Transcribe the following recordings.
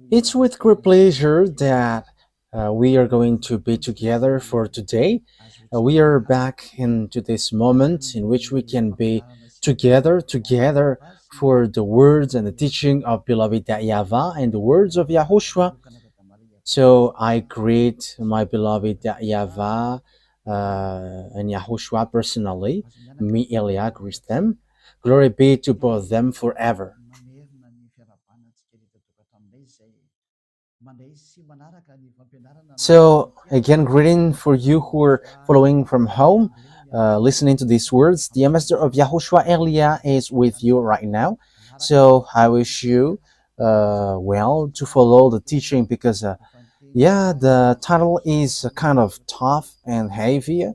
It's with great pleasure that we are going to be together for today. We are back into this moment in which we can be together for the words and the teaching of beloved YAHVAH and the words of YAHOSHUAH. So I greet my beloved YAHVAH and YAHOSHUAH personally. Me, Elia, greet them. Glory be to both them forever. So, again, greeting for you who are following from home, listening to these words. The ambassador of Yahushua Elia is with you right now. So, I wish you well to follow the teaching because, yeah, the title is kind of tough and heavy.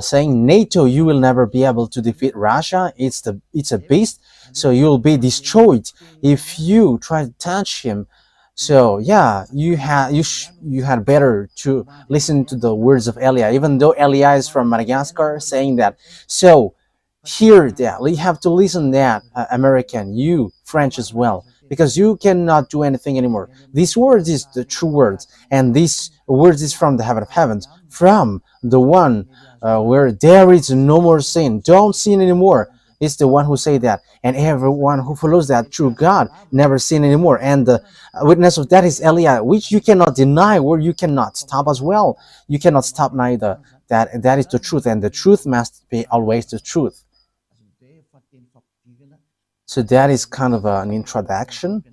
Saying NATO, you will never be able to defeat Russia. It's a beast, so you will be destroyed if you try to touch him. So yeah, you had better to listen to the words of Elia, even though Elia is from Madagascar, saying that. So hear that you have to listen that American, you French as well, because you cannot do anything anymore. These words is the true words, and these words is from the heaven of heavens, from the one where there is no more sin. Don't sin anymore. It's the one who say that, and everyone who follows that true God never sin anymore. And the witness of that is Elia, which you cannot deny, or you cannot stop as well. You cannot stop neither. That is the truth, and the truth must be always the truth. So that is kind of an introduction.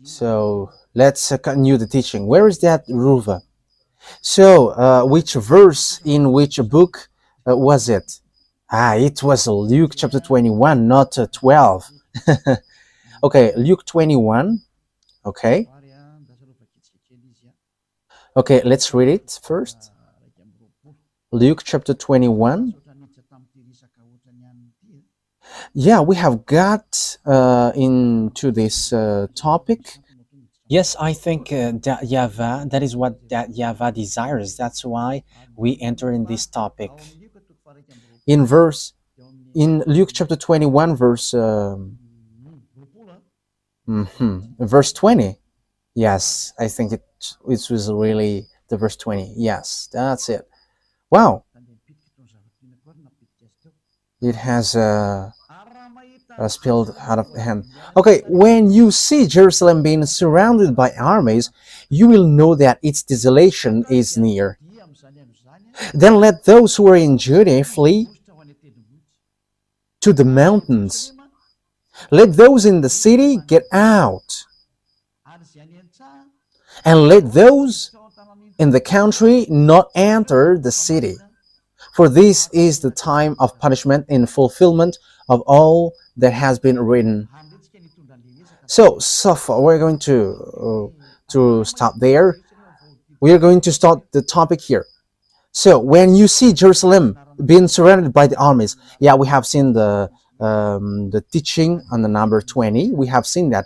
So let's continue the teaching. Where is that Ruva? So which verse in which book was it? It was Luke chapter 21, not 12. Okay, Luke 21. Okay. Okay, let's read it first. Luke chapter 21. Yeah, we have got into this topic. Yes, I think that YAHVAH, that is what that YAHVAH desires. That's why we enter in this topic. In Luke chapter 21, verse 20. Yes, I think it was really the verse 20. Yes, that's it. Wow. It has spilled out of hand. Okay, when you see Jerusalem being surrounded by armies, you will know that its desolation is near. Then let those who are in Judea flee to the mountains. Let those in the city get out. And let those in the country not enter the city. For this is the time of punishment in fulfillment of all that has been written. So far, we're going to stop there. We are going to start the topic here. So when you see Jerusalem being surrounded by the armies, yeah, we have seen the teaching on the number 20. We have seen that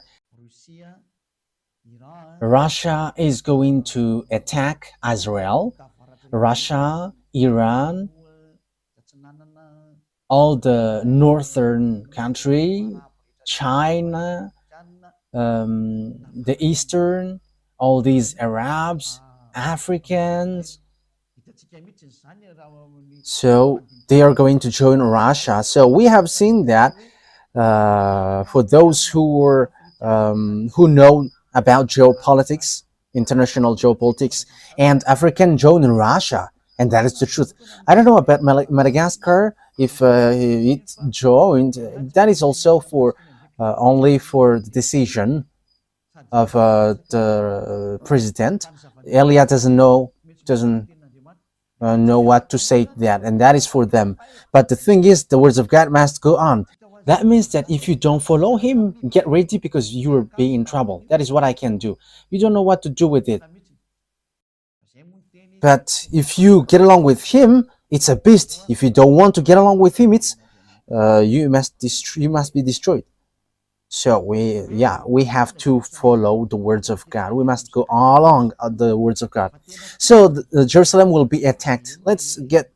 Russia is going to attack Israel. Russia, Iran, all the northern country, China, the eastern, all these Arabs, Africans. So they are going to join Russia. So we have seen that for those who know about geopolitics, international geopolitics, and African join Russia, and that is the truth. I don't know about Madagascar, if it joined. That is also for only for the decision of the president. Elia doesn't know what to say to that, and that is for them. But the thing is, the words of God must go on. That means that if you don't follow him, get ready because you will be in trouble. That is what I can do. You don't know what to do with it. But if you get along with him, it's a beast. If you don't want to get along with him, it's you must be destroyed. So we have to follow the words of God. We must go along the words of God. So Jerusalem will be attacked. Let's get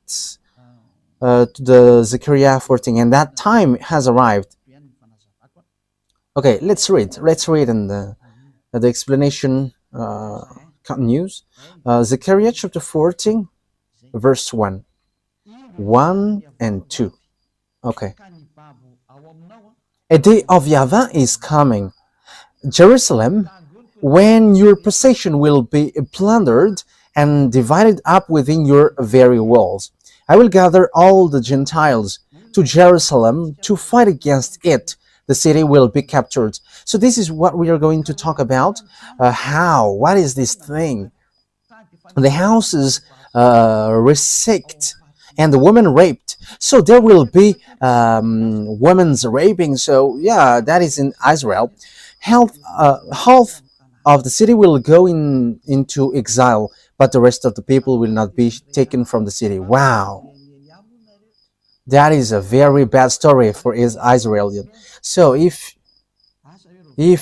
to the Zechariah 14, and that time has arrived. Okay, let's read and the explanation continues. Zechariah chapter 14 verse 1, 1 and 2. Okay. A day of YAHVAH is coming, Jerusalem, when your possession will be plundered and divided up within your very walls. I will gather all the Gentiles to Jerusalem to fight against it. The city will be captured. So this is what we are going to talk about. What is this thing? The houses resect and the woman raped. So there will be women's raping. So yeah, that is in Israel. Half of the city will go into exile, but the rest of the people will not be taken from the city. Wow, that is a very bad story for Israel. So if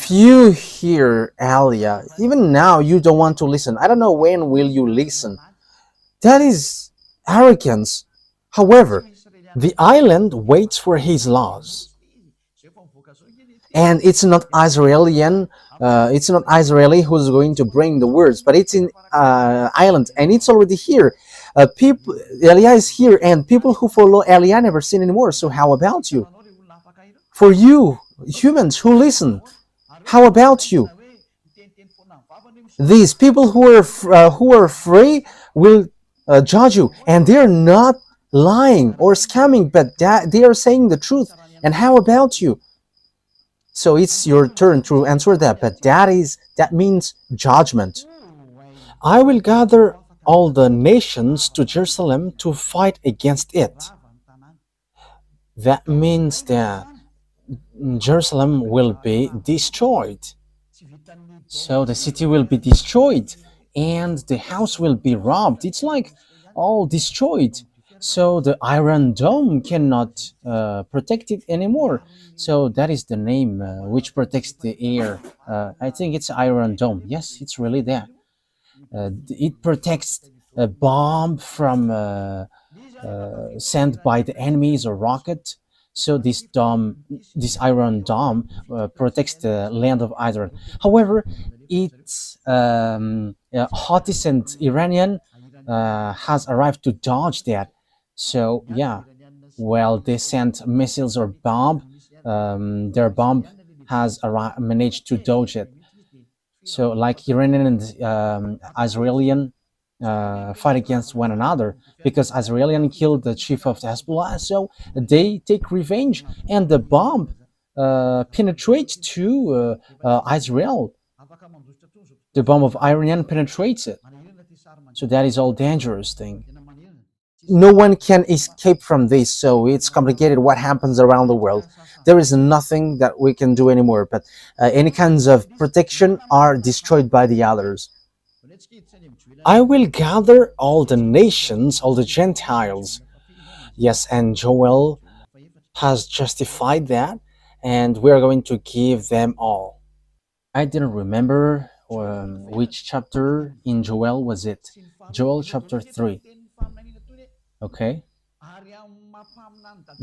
you hear Alia, even now you don't want to listen. I don't know when will you listen. That is arrogance. However, the island waits for his laws, and it's not Israeli who's going to bring the words, but it's in island, and it's already here. People, Elia is here, and people who follow Elia never sin anymore. So how about you? For you humans who listen, how about you? These people who are free will judge you, and they're not lying or scamming, but they are saying the truth. And how about you? So it's your turn to answer that, but that means judgment. I will gather all the nations to Jerusalem to fight against it. That means that Jerusalem will be destroyed. So the city will be destroyed and the house will be robbed. It's like all destroyed. So the Iron Dome cannot protect it anymore. So that is the name which protects the air. I think it's Iron Dome. Yes, it's really that. It protects a bomb from sent by the enemies or rocket. So this Iron Dome, protects the land of Israel. However, it's Houthis and Iranian has arrived to dodge that. So yeah, well, they sent missiles or bomb. Their bomb has managed to dodge it. So like Iranian and Israeli fight against one another because Israeli killed the chief of Hezbollah, so they take revenge, and the bomb penetrates to Israel. The bomb of Iranian penetrates it, so that is all dangerous thing. No one can escape from this, so it's complicated what happens around the world. There is nothing that we can do anymore, but any kinds of protection are destroyed by the others. I will gather all the nations, all the Gentiles. Yes, and Joel has justified that, and we are going to give them all. I didn't remember which chapter in Joel was it. Joel chapter 3. Okay.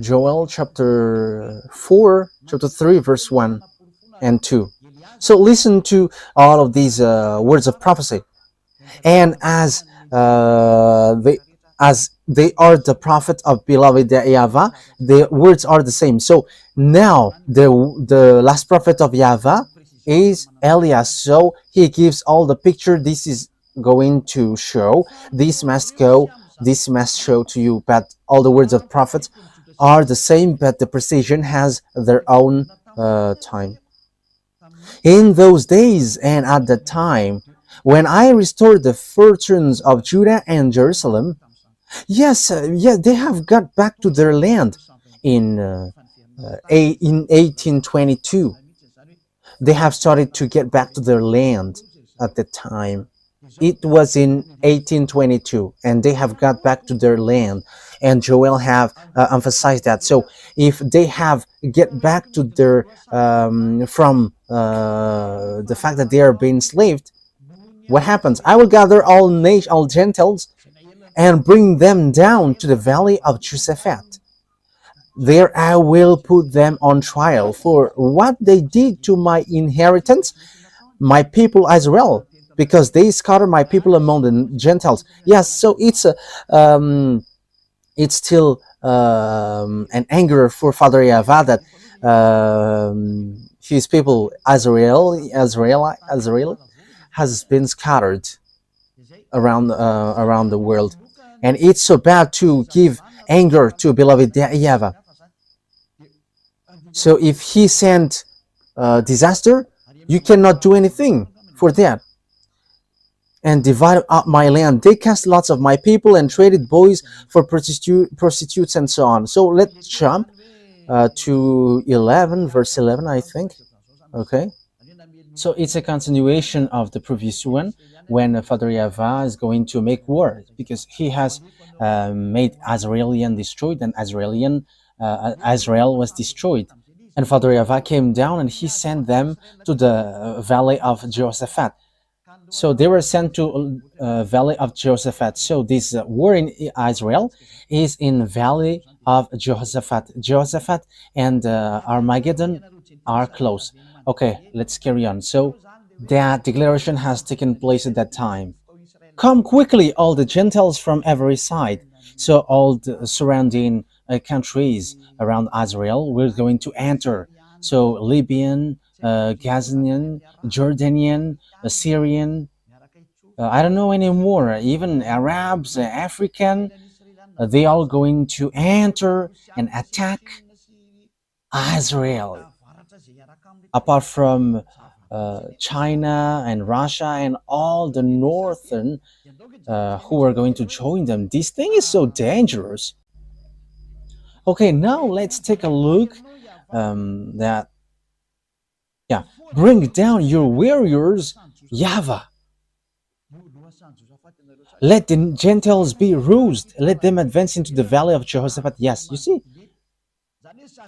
Joel chapter 4, chapter 3, verse 1 and 2. So listen to all of these words of prophecy. And as they are the prophet of beloved YAHVAH, the words are the same. So now the last prophet of YAHVAH is Elias. So he gives all the picture. This is going to show. This must go. This must show to you. But all the words of prophets are the same, but the precision has their own time. In those days and at that time, when I restored the fortunes of Judah and Jerusalem, yes, they have got back to their land in 1822. They have started to get back to their land at the time. It was in 1822, and they have got back to their land. And Joel have emphasized that. So if they have get back to their from the fact that they are being enslaved, what happens? I will gather all Gentiles and bring them down to the valley of Josaphat. There I will put them on trial for what they did to my inheritance, my people Israel, because they scattered my people among the Gentiles. Yes, so it's still an anger for Father YAHVAH that his people Israel has been scattered around the world, and it's so bad to give anger to beloved YAHVAH. So if he sent disaster, you cannot do anything for that. And divided up my land. They cast lots of my people and traded boys for prostitutes and so on. So let's jump to 11, verse 11, I think. Okay. So it's a continuation of the previous one, when Father YAHVAH is going to make war, because he has made Azraelian destroyed, and Israel was destroyed. And Father YAHVAH came down and he sent them to the valley of Jehoshaphat. So they were sent to valley of Jehoshaphat. So this war in Israel is in valley of Jehoshaphat. Jehoshaphat and Armageddon are close. Okay, let's carry on. So that declaration has taken place at that time. Come quickly, all the Gentiles from every side. So all the surrounding countries around Israel were going to enter. So Libyan, Gazanian, Jordanian, Syrian, I don't know anymore, even Arabs, African, they all going to enter and attack Israel. Apart from China and Russia and all the northern who are going to join them. This thing is so dangerous. Okay, now let's take a look that, yeah, bring down your warriors, YAHVAH. Let the Gentiles be roused. Let them advance into the valley of Jehoshaphat. Yes, you see.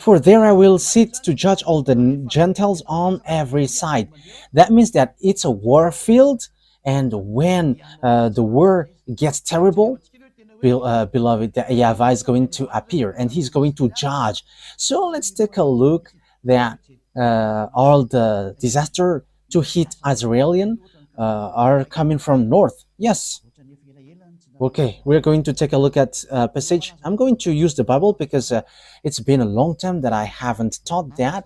For there I will sit to judge all the Gentiles on every side. That means that it's a war field, and when the war gets terrible, beloved, the YAHVAH is going to appear and he's going to judge. So let's take a look that all the disaster to hit Israelian are coming from north. Yes. Okay, we're going to take a look at passage. I'm going to use the Bible because it's been a long time that I haven't taught that.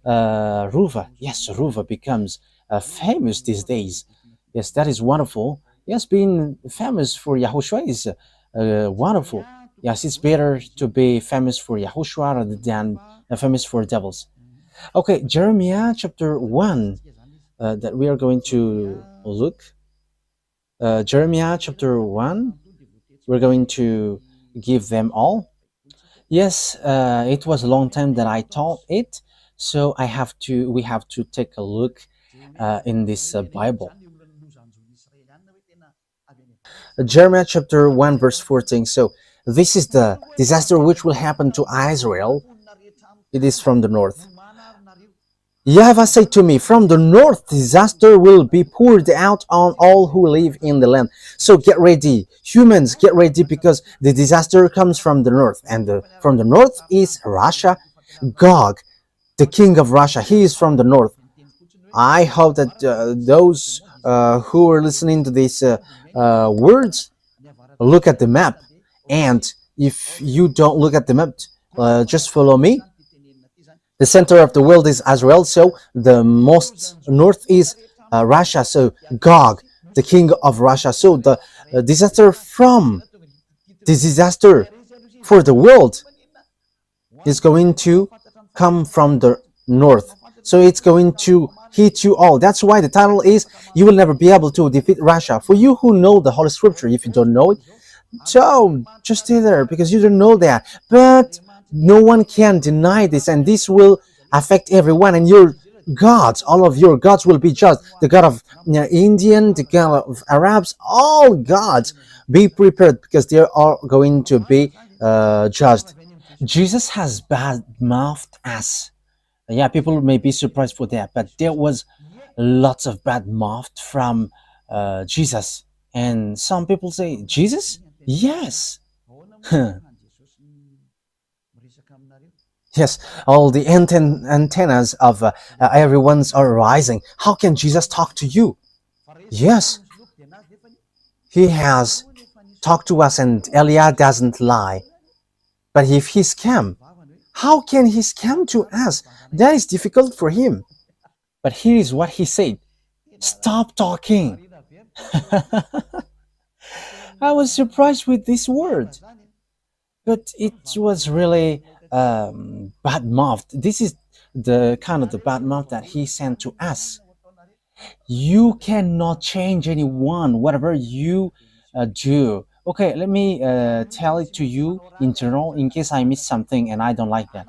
Ruva, yes, Ruva becomes famous these days. Yes, that is wonderful. Yes, being famous for YAHOSHUAH is wonderful. Yes, it's better to be famous for YAHOSHUAH rather than famous for devils. Okay, Jeremiah chapter 1 that we are going to look. Jeremiah chapter 1, we're going to give them all. Yes, it was a long time that I taught it, so we have to take a look in this Bible. Jeremiah chapter 1 verse 14. So this is the disaster which will happen to Israel. It is from the north. YAHVAH said to me, from the north disaster will be poured out on all who live in the land. So get ready, humans, get ready, because the disaster comes from the north, and from the north is Russia. Gog, the king of Russia, he is from the north. I hope that those who are listening to these words look at the map, and if you don't look at the map, just follow me. The center of the world is Israel, so the most north is Russia, so Gog, the king of Russia. So the disaster for the world is going to come from the north. So it's going to hit you all. That's why the title is, you will never be able to defeat Russia. For you who know the Holy Scripture, if you don't know it, so just stay there because you don't know that. But no one can deny this, and this will affect everyone, and your gods, all of your gods will be judged. The God of Indian, the God of Arabs, all gods, be prepared because they are going to be judged. Jesus has bad-mouthed us. Yeah, people may be surprised for that, but there was lots of bad mouth from Jesus. And some people say, Jesus? Yes. Yes, all the antennas of everyone's are rising. How can Jesus talk to you? Yes, he has talked to us, and Elia doesn't lie. But if he scam, how can he scam to us? That is difficult for him. But here is what he said: stop talking. I was surprised with this word, but it was really bad mouth. This is the kind of the bad mouth that he sent to us. You cannot change anyone, whatever you do. Okay, let me tell it to you in general in case I miss something and I don't like that.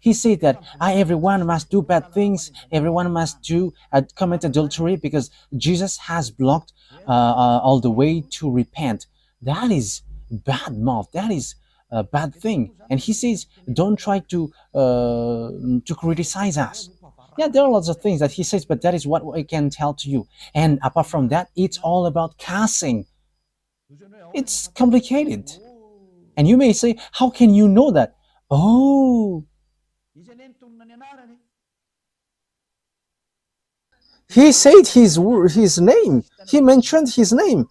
He said that everyone must do bad things, everyone must do commit adultery because Jesus has blocked all the way to repent. That is bad mouth. That is a bad thing. And he says, don't try to criticize us. Yeah, there are lots of things that he says, but that is what I can tell to you. And apart from that, it's all about cussing. It's complicated. And you may say, how can you know that? Oh, he said his name. He mentioned his name.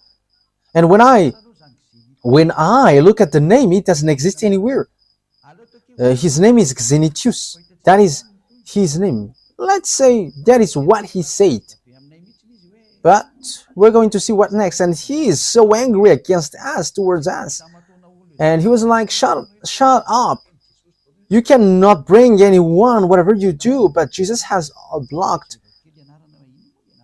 And when I look at the name, it doesn't exist anywhere. His name is Xenitius. That is his name. Let's say that is what he said. But we're going to see what next. And he is so angry against us, towards us. And he was like, shut up. You cannot bring anyone, whatever you do, but Jesus has blocked.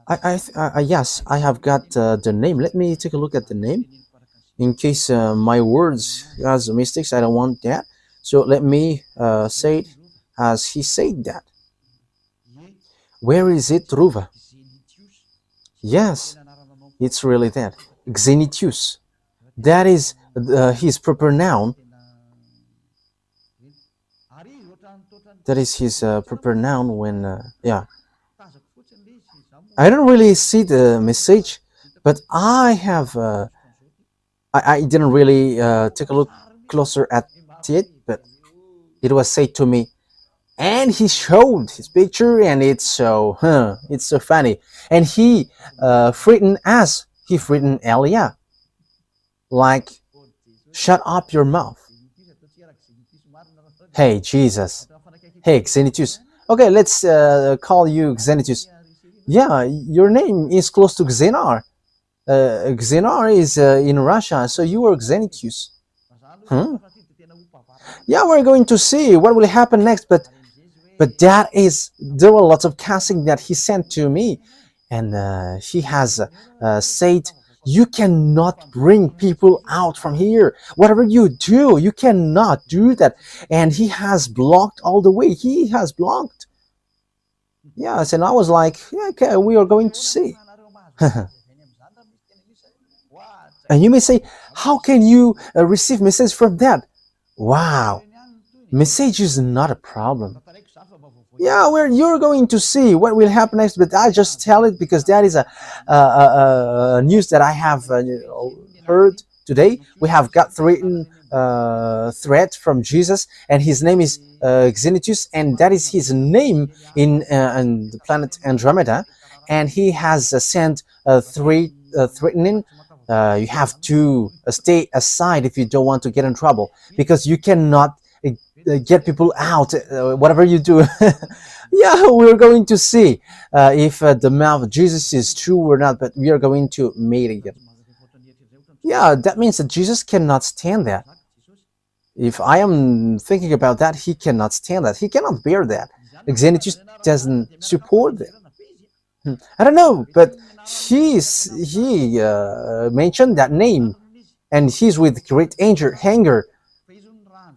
Yes, I have got the name. Let me take a look at the name. In case my words has mistakes, I don't want that. So let me say it as he said that. Where is it, Ruva? Yes, it's really that. Xenitius. That is his proper noun. That is his proper noun when, yeah. I don't really see the message, but I have, I didn't really take a look closer at it, but it was said to me. And he showed his picture, and it's so funny. And he threatened us. He threatened Elia, like, shut up your mouth. Hey, Jesus. Hey, Xenitius. Okay, let's call you Xenitius. Yeah, your name is close to Xenar. Xenar is in Russia, so you are Xenitius. Yeah, we're going to see what will happen next, but there were lots of casting that he sent to me, and he has said, you cannot bring people out from here. Whatever you do, you cannot do that. And he has blocked all the way. He has blocked. Yes, and I was like, yeah, okay, we are going to see. And you may say, how can you receive message from that? Wow, message is not a problem. Yeah, you're going to see what will happen next, but I just tell it because that is a news that I have heard today. We have got threat from Jesus, and his name is Xenitius, and that is his name in the planet Andromeda, and he has sent threatening. You have to stay aside if you don't want to get in trouble, because you cannot get people out, whatever you do. Yeah, we're going to see if the mouth of Jesus is true or not, but we are going to meet again. Yeah, that means that Jesus cannot stand that. If I am thinking about that, he cannot stand that. He cannot bear that. Xenitius doesn't support that. I don't know, but he mentioned that name, and he's with great anger.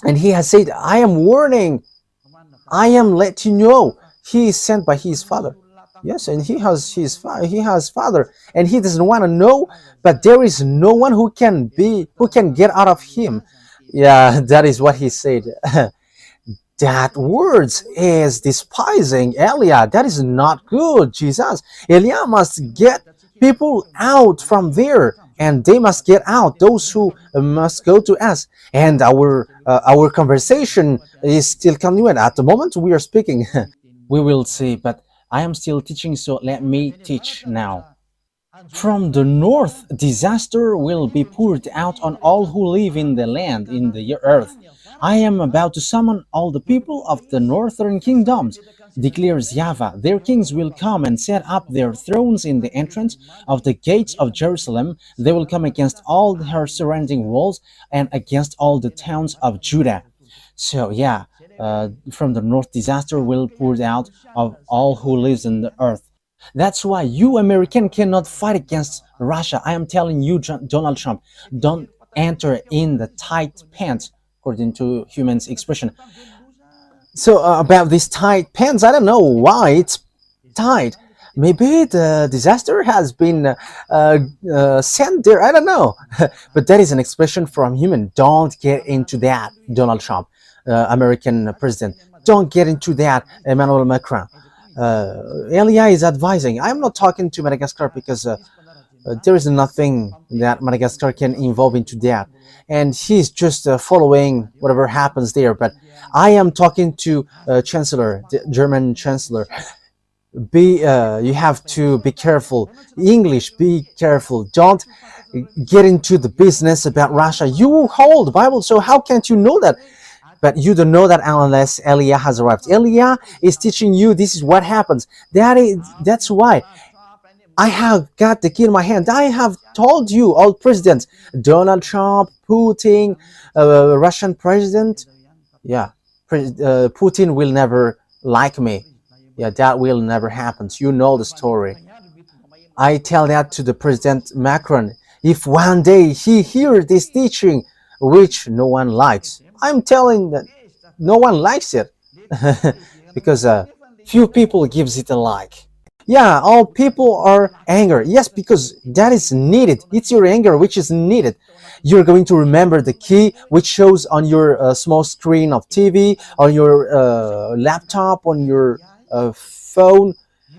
And he has said, I am warning, I am letting you know. He is sent by his father. Yes, and he has father, and he doesn't want to know, but there is no one who can get out of him. Yeah, that is what he said. That words is despising Elia. That is not good, Jesus. Elia must get people out from there. and they must get out. Those who must go to us, and our conversation is still continuing. At the moment we are speaking, we will see. But I am still teaching, so let me teach now. From the north, disaster will be poured out on all who live in the land, in the earth. I am about to summon all the people of the northern kingdoms, declares YAHVAH. Their kings will come and set up their thrones in the entrance of the gates of Jerusalem. They will come against all her surrounding walls and against all the towns of Judah. So yeah, from the north, disaster will pour out of all who lives in the earth. That's why you American cannot fight against Russia. I am telling you, Donald Trump, don't enter in the tight pants, according to humans' expression. So about these tight pants, I don't know why it's tight. Maybe the disaster has been sent there. I don't know. But that is an expression from human. Don't get into that, Donald Trump, American president. Don't get into that, Emmanuel Macron. Elia is advising. I'm not talking to Madagascar because there is nothing that Madagascar can involve into that, and he's just following whatever happens there. But I am talking to Chancellor, the German Chancellor. You have to be careful. English, be careful. Don't get into the business about Russia. You hold the Bible, so how can't you know that? But you don't know that unless Elia has arrived. Elia is teaching you this is what happens. That's why I have got the key in my hand. I have told you, all presidents, Donald Trump, Putin, Russian president. Yeah, Putin will never like me. Yeah, that will never happen. You know the story. I tell that to the President Macron. If one day he hears this teaching, which no one likes, I'm telling that no one likes it because few people gives it a like. Yeah, all people are angry. Yes, because that is needed. It's your anger which is needed. You're going to remember the key which shows on your small screen of TV, on your laptop, on your phone.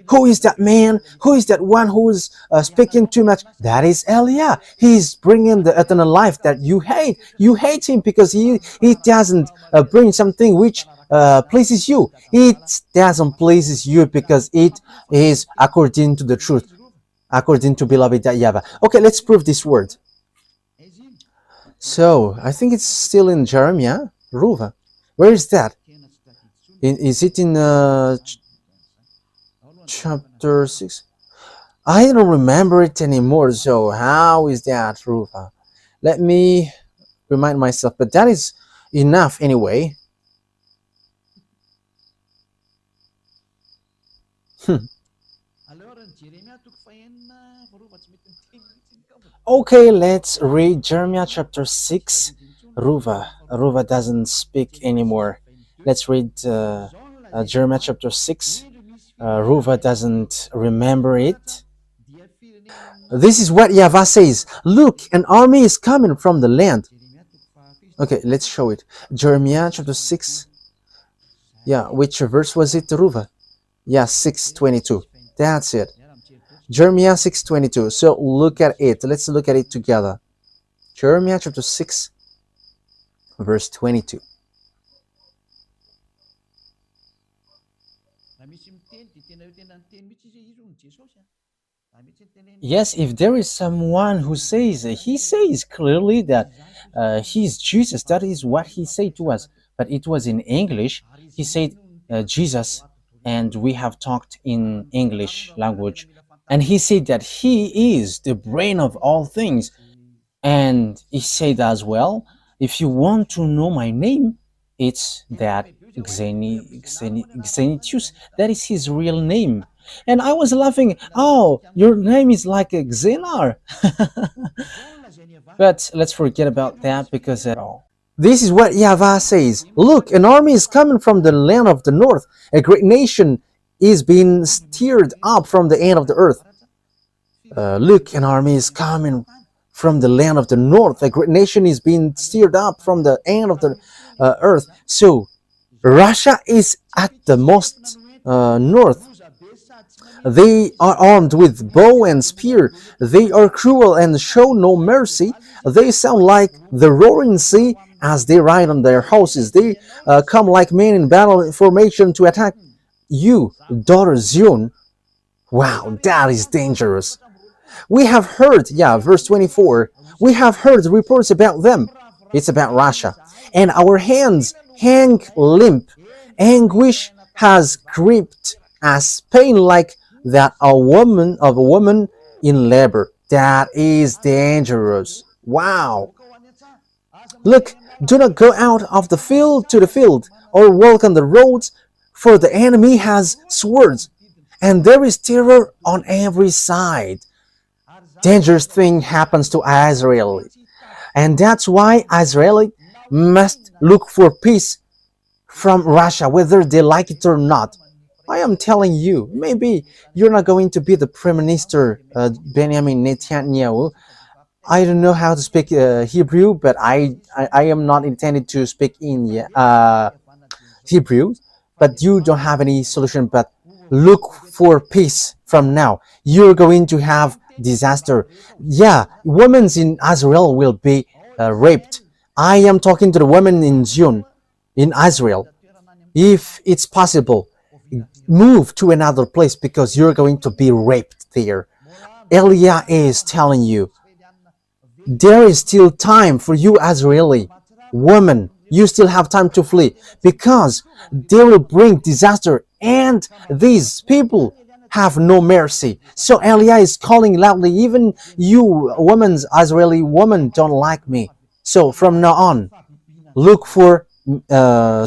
Who is that man? Who is that one who is speaking too much? That is Elia. He's bringing the eternal life that you hate. You hate him because he doesn't bring something which pleases you. It doesn't pleases you because it is according to the truth, according to beloved YAHVAH. Okay, let's prove this word. So I think it's still in Jeremiah. Ruva. Where is that? Is it in chapter 6? I don't remember it anymore. So how is that, Ruva? Let me remind myself. But that is enough anyway. Okay, let's read Jeremiah chapter 6. Ruva doesn't speak anymore. Let's read Jeremiah chapter 6. Ruva doesn't remember it. This is what YAHVAH says. Look, an army is coming from the land. Okay, let's show it. Jeremiah chapter 6. Yeah, which verse was it, Ruva? Yeah, 6:22. That's it. Jeremiah 6:22. So look at it. Let's look at it together. Jeremiah chapter 6, verse 22. Yes, if there is someone who says, he says clearly that he's Jesus. That is what he said to us. But it was in English. He said Jesus, and we have talked in English language. And he said that he is the brain of all things. And he said as well, if you want to know my name, it's that Xenitius. That is his real name. And I was laughing, oh, your name is like a Xenar. But let's forget about that because this is what YAHVAH says. Look, an army is coming from the land of the north. A great nation is being stirred up from the end of the earth. Look, an army is coming from the land of the north. A great nation is being stirred up from the end of the earth. So Russia is at the most north. They are armed with bow and spear. They are cruel and show no mercy. They sound like the roaring sea as they ride on their horses. They come like men in battle formation to attack you, daughter Zion. Wow, that is dangerous. We have heard, yeah, verse 24, we have heard reports about them. It's about Russia. And our hands hang limp. Anguish has gripped us, pain like that of a woman in labor. That is dangerous. Wow. Look, do not go out of the field to the field, or walk on the roads, for the enemy has swords, and there is terror on every side. Dangerous thing happens to Israel, and that's why Israel must look for peace from Russia, whether they like it or not. I am telling you, maybe you're not going to be the Prime Minister, Benjamin Netanyahu. I don't know how to speak Hebrew, but I am not intended to speak in Hebrew. But you don't have any solution but look for peace from now. You're going to have disaster. Yeah, women in Israel will be raped. I am talking to the women in Zion, in Israel. If it's possible, move to another place because you're going to be raped there. Elia is telling you, there is still time for you, Israeli woman. You still have time to flee because they will bring disaster, and these people have no mercy. So Elia is calling loudly, even you women, Israeli woman, don't like me. So from now on, look for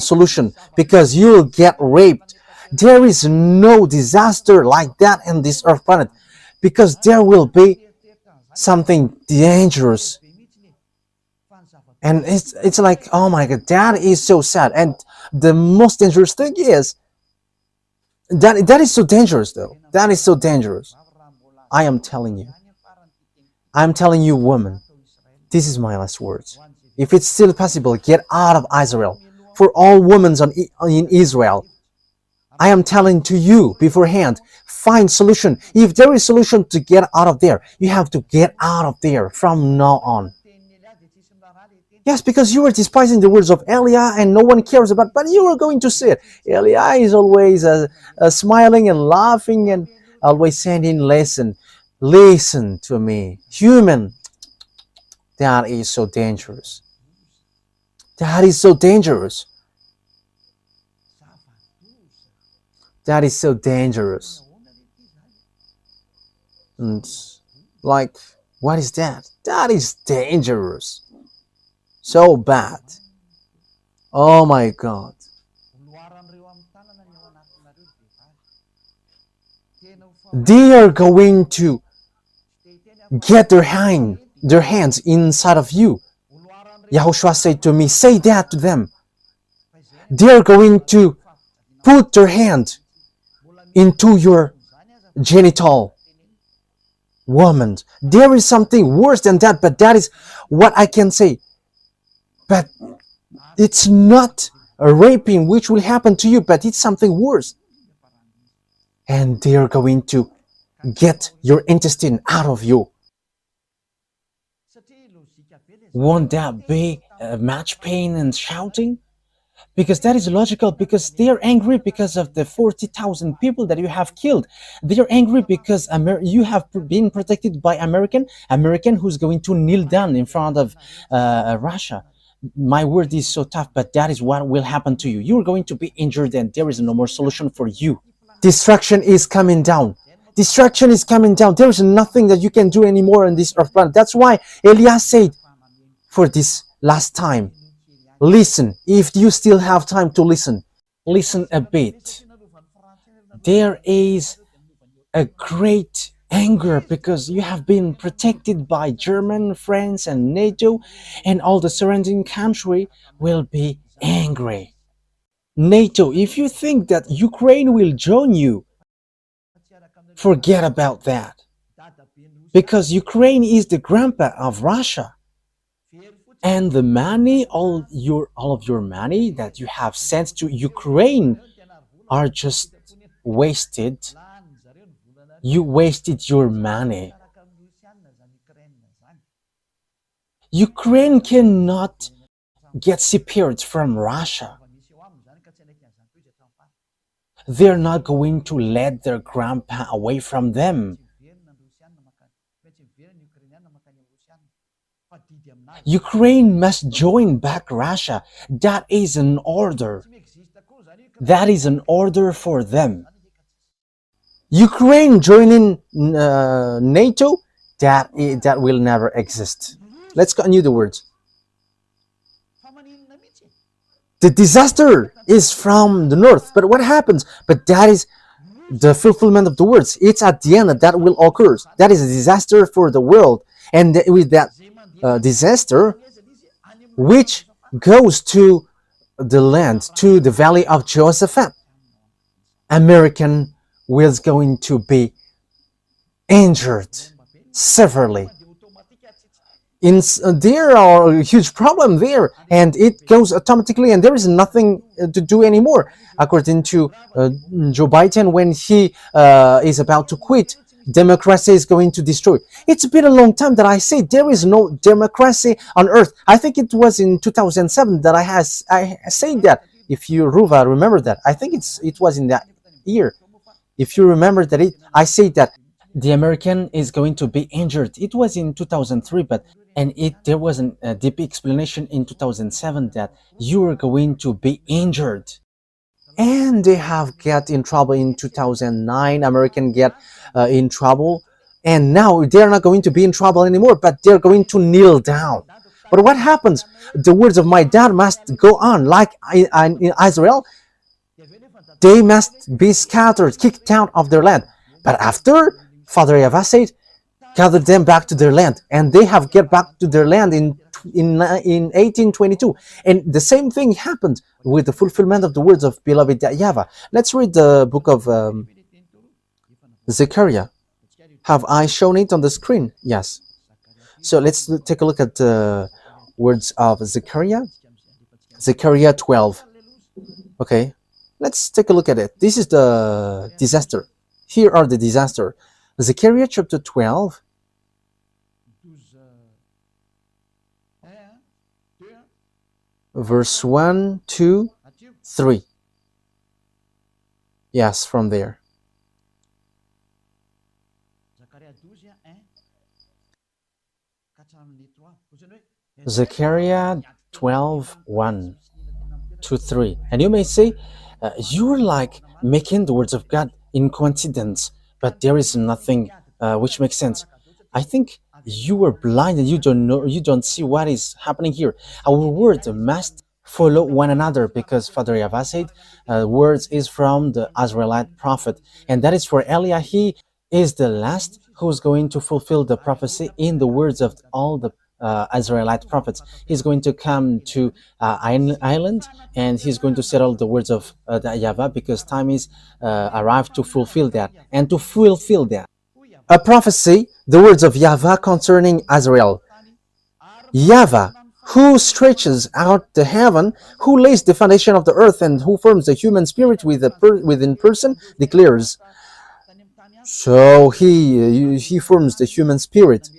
solution because you'll get raped. There is no disaster like that in this earth planet because there will be something dangerous. And it's like, oh my god, that is so sad. And the most dangerous thing is that is so dangerous though. That is so dangerous. I am telling you, woman, this is my last words. If it's still possible, get out of Israel. For all women in Israel, I am telling to you beforehand, find solution. If there is solution to get out of there, you have to get out of there from now on. Yes, because you are despising the words of Elia and no one cares about, but you are going to see it. Elia is always smiling and laughing and always saying, listen to me. Human, that is so dangerous. That is so dangerous. That is so dangerous. And like, what is that? That is dangerous. So bad. Oh my God. They are going to get their hands inside of you. YAHOSHUAH said to me, say that to them. They are going to put their hand into your genital. Woman, there is something worse than that, but that is what I can say. But it's not a raping which will happen to you, but it's something worse. And they are going to get your intestine out of you. Won't that be much pain and shouting? Because that is logical, because they are angry because of the 40,000 people that you have killed. They are angry because you have been protected by American who's going to kneel down in front of Russia. My word is so tough, but that is what will happen to you. You're going to be injured and there is no more solution for you. Destruction is coming down. Destruction is coming down. There is nothing that you can do anymore on this earth planet. That's why Elias said, for this last time, listen. If you still have time to listen, listen a bit. There is a great anger because you have been protected by Germany, France, and NATO, and all the surrounding country will be angry. NATO, if you think that Ukraine will join you, forget about that. Because Ukraine is the grandpa of Russia. And the money, all of your money that you have sent to Ukraine are just wasted You wasted your money. Ukraine cannot get separated from Russia. They're not going to let their grandpa away from them. Ukraine must join back Russia. That is an order. That is an order for them. Ukraine joining NATO, that will never exist. Let's continue the words. The disaster is from the north, but what happens? But that is the fulfillment of the words. It's at the end that will occur. That is a disaster for the world, and with that disaster, which goes to the land, to the valley of Jehoshaphat, American was going to be injured severely. There are a huge problem there, and it goes automatically, and there is nothing to do anymore. According to Joe Biden, when he is about to quit, democracy is going to destroy. It's been a long time that I say there is no democracy on earth. I think it was in 2007 that I said that. If you, Ruva, remember that, I think it was in that year. If you remember that, I say that the American is going to be injured. It was in 2003, but there was a deep explanation in 2007 that you are going to be injured. And they have get in trouble in 2009. American get in trouble, and now they're not going to be in trouble anymore, but they're going to kneel down. But what happens? The words of my dad must go on, like in Israel. They must be scattered, kicked out of their land. But after, Father YAHVAH said, gather them back to their land, and they have get back to their land in 1822. And the same thing happened with the fulfillment of the words of beloved YAHVAH. Let's read the book of Zechariah. Have I shown it on the screen? Yes. So let's take a look at the words of Zechariah. Zechariah 12. Okay, let's take a look at it. This is the disaster. Here are the disaster. Zechariah chapter 12. Verse 1, 2, 3. Yes, from there. Zechariah 12, 1 to 3. And you may say, you're like making the words of God in coincidence, but there is nothing which makes sense. I think you are blind and you don't know, you don't see what is happening here. Our words must follow one another, because Father YAHVAH said words is from the Israelite prophet, and that is for Eliah. He is the last who's going to fulfill the prophecy in the words of all the Israelite prophets. He's going to come to island, and he's going to settle the words of the YAHVAH, because time is arrived to fulfill that, and to fulfill that. A prophecy, the words of YAHVAH concerning Israel. YAHVAH, who stretches out the heaven, who lays the foundation of the earth, and who forms the human spirit within person, declares. So he forms the human spirit,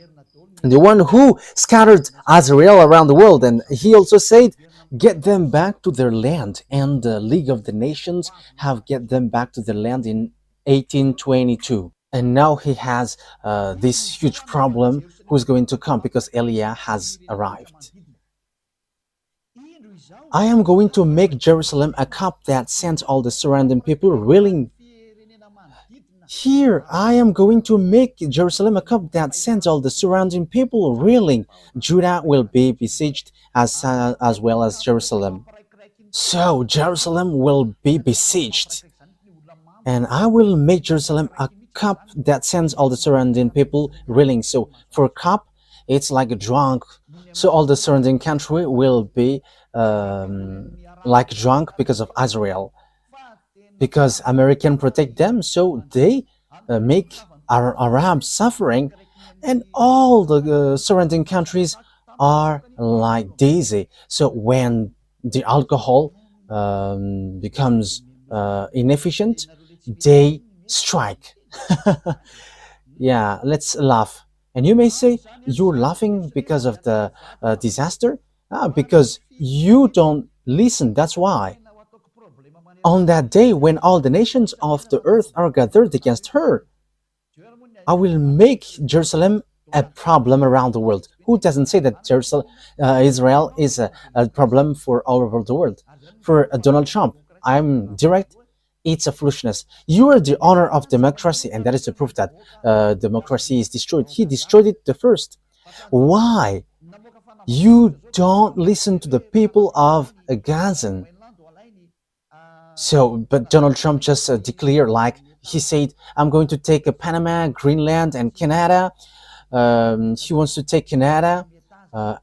the one who scattered Israel around the world. And he also said, get them back to their land. And the League of the Nations have get them back to their land in 1822. And now he has this huge problem who's going to come, because Eliah has arrived. I am going to make Jerusalem a cup that sends all the surrounding people reeling. Here, I am going to make Jerusalem a cup that sends all the surrounding people reeling. Judah will be besieged as well as Jerusalem. So Jerusalem will be besieged, and I will make Jerusalem a cup that sends all the surrounding people reeling. So for cup, it's like a drunk. So all the surrounding country will be like drunk because of Israel, because American protect them, so they make Arabs suffering, and all the surrounding countries are like daisy. So when the alcohol becomes inefficient, they strike. Yeah, let's laugh. And you may say, you're laughing because of the disaster? Ah, because you don't listen, that's why. On that day when all the nations of the earth are gathered against her, I will make Jerusalem a problem around the world. Who doesn't say that Israel is a problem for all over the world? For Donald Trump, I'm direct. It's a foolishness. You are the honor of democracy, and that is the proof that democracy is destroyed. He destroyed it the first. Why? You don't listen to the people of Gaza. So, but Donald Trump just declared, like he said, I'm going to take Panama, Greenland, and Canada. He wants to take Canada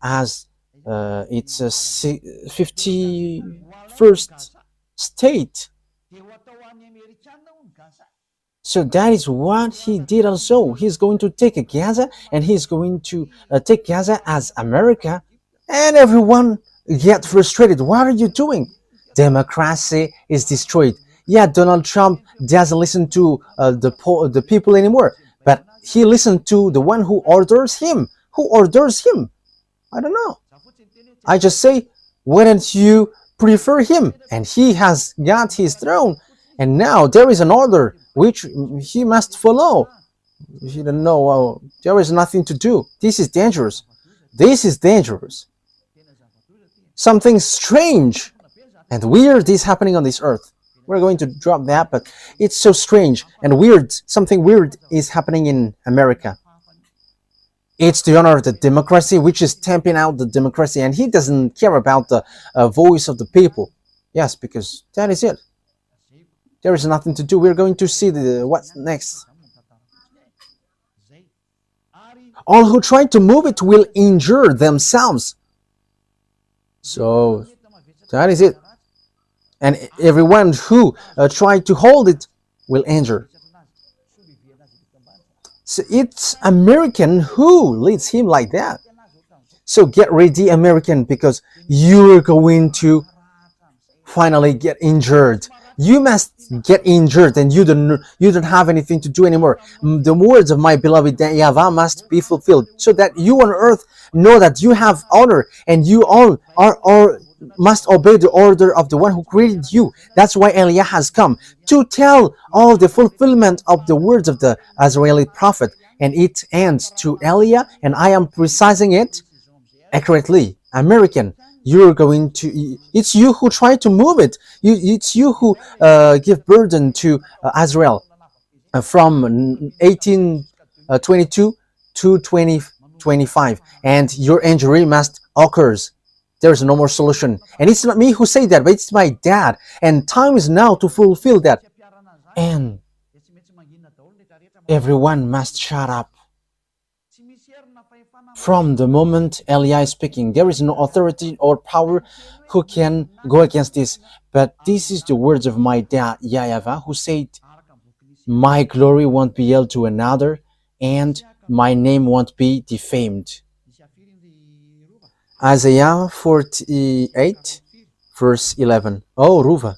as its 51st state. So that is what he did also. He's going to take Gaza and he's going to take Gaza as America. And everyone get frustrated. What are you doing? Democracy is destroyed. Yeah, Donald Trump doesn't listen to the people anymore, but he listened to the one who orders him. Who orders him? I don't know. I just say, why don't you prefer him? And he has got his throne. And now there is an order which he must follow. He don't know. There is nothing to do. This is dangerous. This is dangerous. Something strange and weird is happening on this earth. We're going to drop that, but it's so strange and weird. Something weird is happening in America. It's the honor of the democracy, which is stamping out the democracy, and he doesn't care about the voice of the people. Yes, because that is it. There is nothing to do. We're going to see what's next. All who try to move it will injure themselves. So that is it. And everyone who tried to hold it will injure. So it's American who leads him like that. So get ready, American, because you're going to finally get injured. You must get injured, and you don't have anything to do anymore. The words of my beloved YAHVAH must be fulfilled, so that you on earth know that you have honor, and you all are must obey the order of the one who created you. That's why Eliah has come to tell all the fulfillment of the words of the Israeli prophet, and it ends to Eliah, and I am precising it accurately. American, you're going to, it's you who try to move it. It's you who give burden to Israel from 1822 to 2025, and your injury must occurs. There's no more solution. And it's not me who say that, but it's my dad. And time is now to fulfill that. And everyone must shut up. From the moment Eliah is speaking, there is no authority or power who can go against this. But this is the words of my dad, YAHVAH, who said, my glory won't be held to another, and my name won't be defamed. Isaiah 48, verse 11. Oh, Ruva,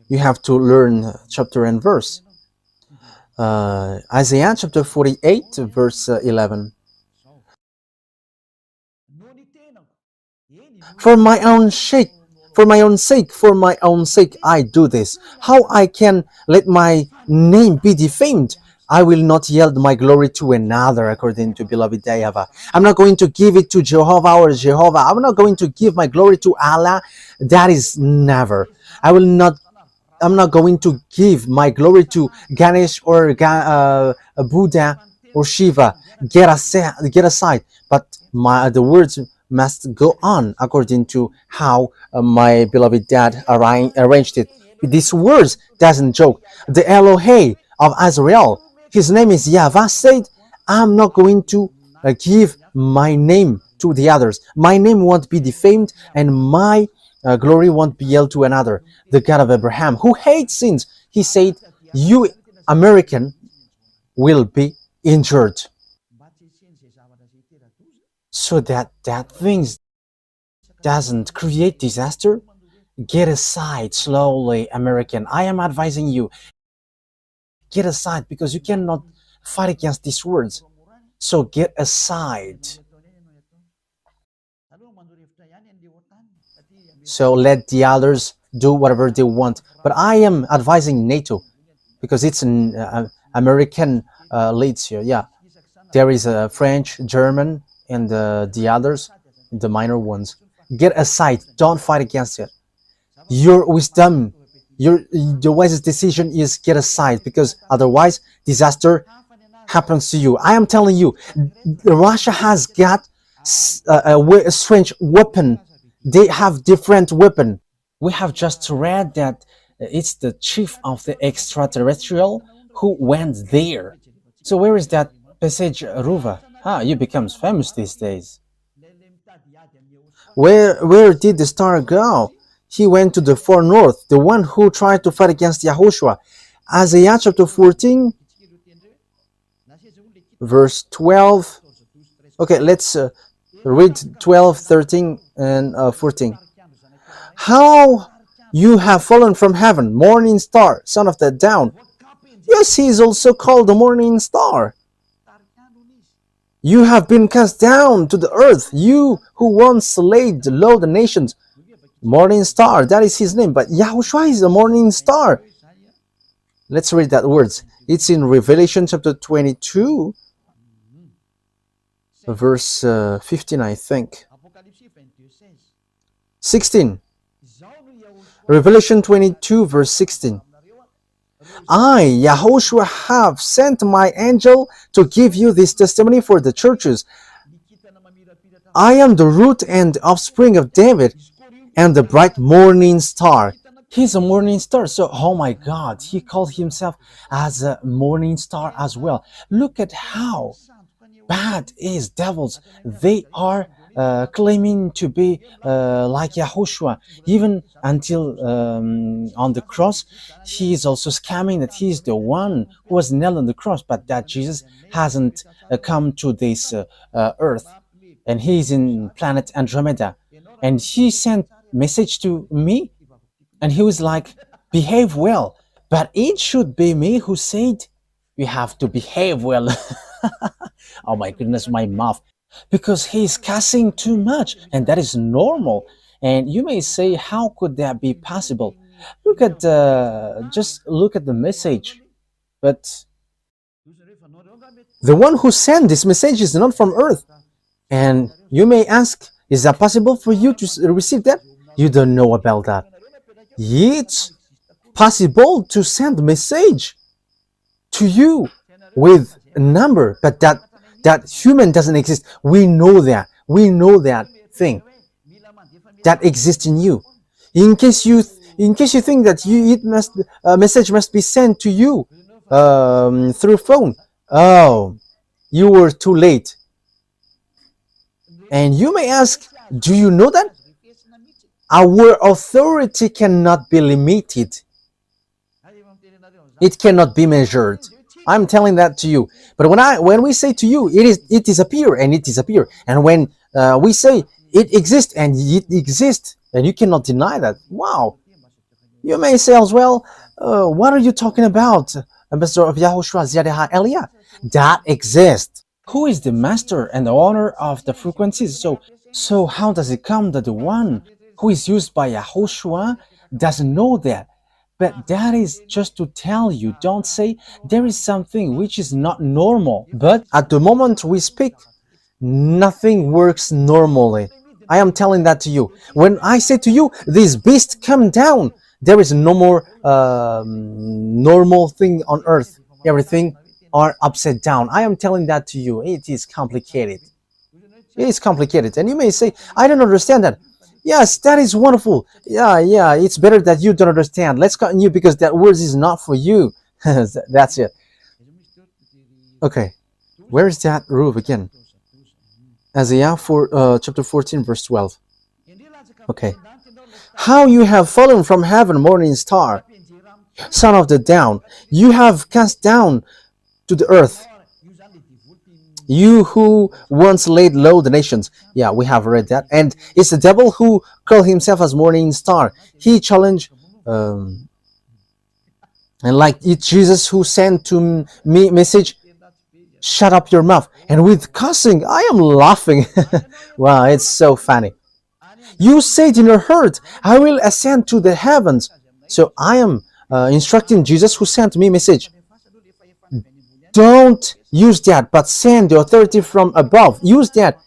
you have to learn chapter and verse. Isaiah chapter 48, verse 11. For my own sake, I do this. How I can let my name be defamed? I will not yield my glory to another, according to beloved YAHVAH. I'm not going to give it to Jehovah or Jehovah. I'm not going to give my glory to Allah. That is never. I'm not going to give my glory to Ganesh or Buddha or Shiva. Get aside. But the words must go on according to how my beloved dad arranged it. These words doesn't joke. The Elohei of Israel, his name is YAHVAH, said, I'm not going to give my name to the others. My name won't be defamed, and my glory won't be held to another. The God of Abraham, who hates sins, he said, you American will be injured. So that things doesn't create disaster, get aside slowly, American. I am advising you, get aside, because you cannot fight against these words. So get aside. So let the others do whatever they want. But I am advising NATO, because it's an American leads here. Yeah, there is a French, German, and the others, the minor ones. Get aside. Don't fight against it. Your wisdom, the wisest decision is get aside, because otherwise disaster happens to you. I am telling you, Russia has got a strange weapon. They have different weapon. We have just read that it's the chief of the extraterrestrial who went there. So where is that passage, Ruva? You becomes famous these days. Where did the star go? He went to the far north, the one who tried to fight against YAHOSHUAH. Isaiah chapter 14, verse 12. Okay, let's read 12, 13, and 14. How you have fallen from heaven, morning star, son of the dawn. Yes, he is also called the morning star. You have been cast down to the earth, you who once laid low the nations. Morning star, that is his name. But YAHOSHUAH is a morning star. Let's read that words. It's in Revelation chapter 22, verse 15, I think. 16. Revelation 22, verse 16. I, YAHOSHUAH, have sent my angel to give you this testimony for the churches. I am the root and offspring of David, and the bright morning star. He's a morning star. So, oh my God, he called himself as a morning star as well. Look at how bad is devils. They are claiming to be like YAHOSHUAH. Even until on the cross, he is also scamming that he is the one who was nailed on the cross, but that Jesus hasn't come to this earth, and he is in planet Andromeda. And he sent message to me, and he was like, behave well. But it should be me who said, you have to behave well. Oh my goodness, my mouth. Because he's cussing too much, and that is normal. And you may say, how could that be possible? Look at just look at the message. But the one who sent this message is not from earth. And you may ask, is that possible for you to receive that? You don't know about that. It's possible to send a message to you with a number, but that human doesn't exist. We know that. We know that thing that exists in you. In case you think that a message must be sent to you through phone. Oh, you were too late. And you may ask, do you know that? Our authority cannot be limited. It cannot be measured. I'm telling that to you. But when we say to you, it disappear, and it disappear. And when we say it exists, and it exists, and you cannot deny that. Wow. You may say as well, what are you talking about, Ambassador of YAHOSHUAH, Ziyadah Elia? That exists. Who is the master and the owner of the frequencies? So how does it come that the one who is used by YAHOSHUAH doesn't know that? But that is just to tell you, don't say there is something which is not normal. But at the moment we speak, nothing works normally. I am telling that to you. When I say to you, this beast come down, there is no more normal thing on earth. Everything are upside down. I am telling that to you. It is complicated. It is complicated. And you may say, I don't understand that. Yes, that is wonderful. Yeah, it's better that you don't understand. Let's continue, because that word is not for you. That's it. Okay, where is that roof again? Isaiah chapter 14, verse 12. Okay. How you have fallen from heaven, morning star, son of the dawn. You have cast down to the earth, you who once laid low the nations. Yeah, we have read that. And it's the devil who called himself as morning star. He challenged And like it's Jesus who sent to me message, shut up your mouth. And with cussing, I am laughing. Wow, it's so funny. You said in your heart, I will ascend to the heavens. So I am instructing Jesus who sent me message. Don't use that, but send the authority from above. Use that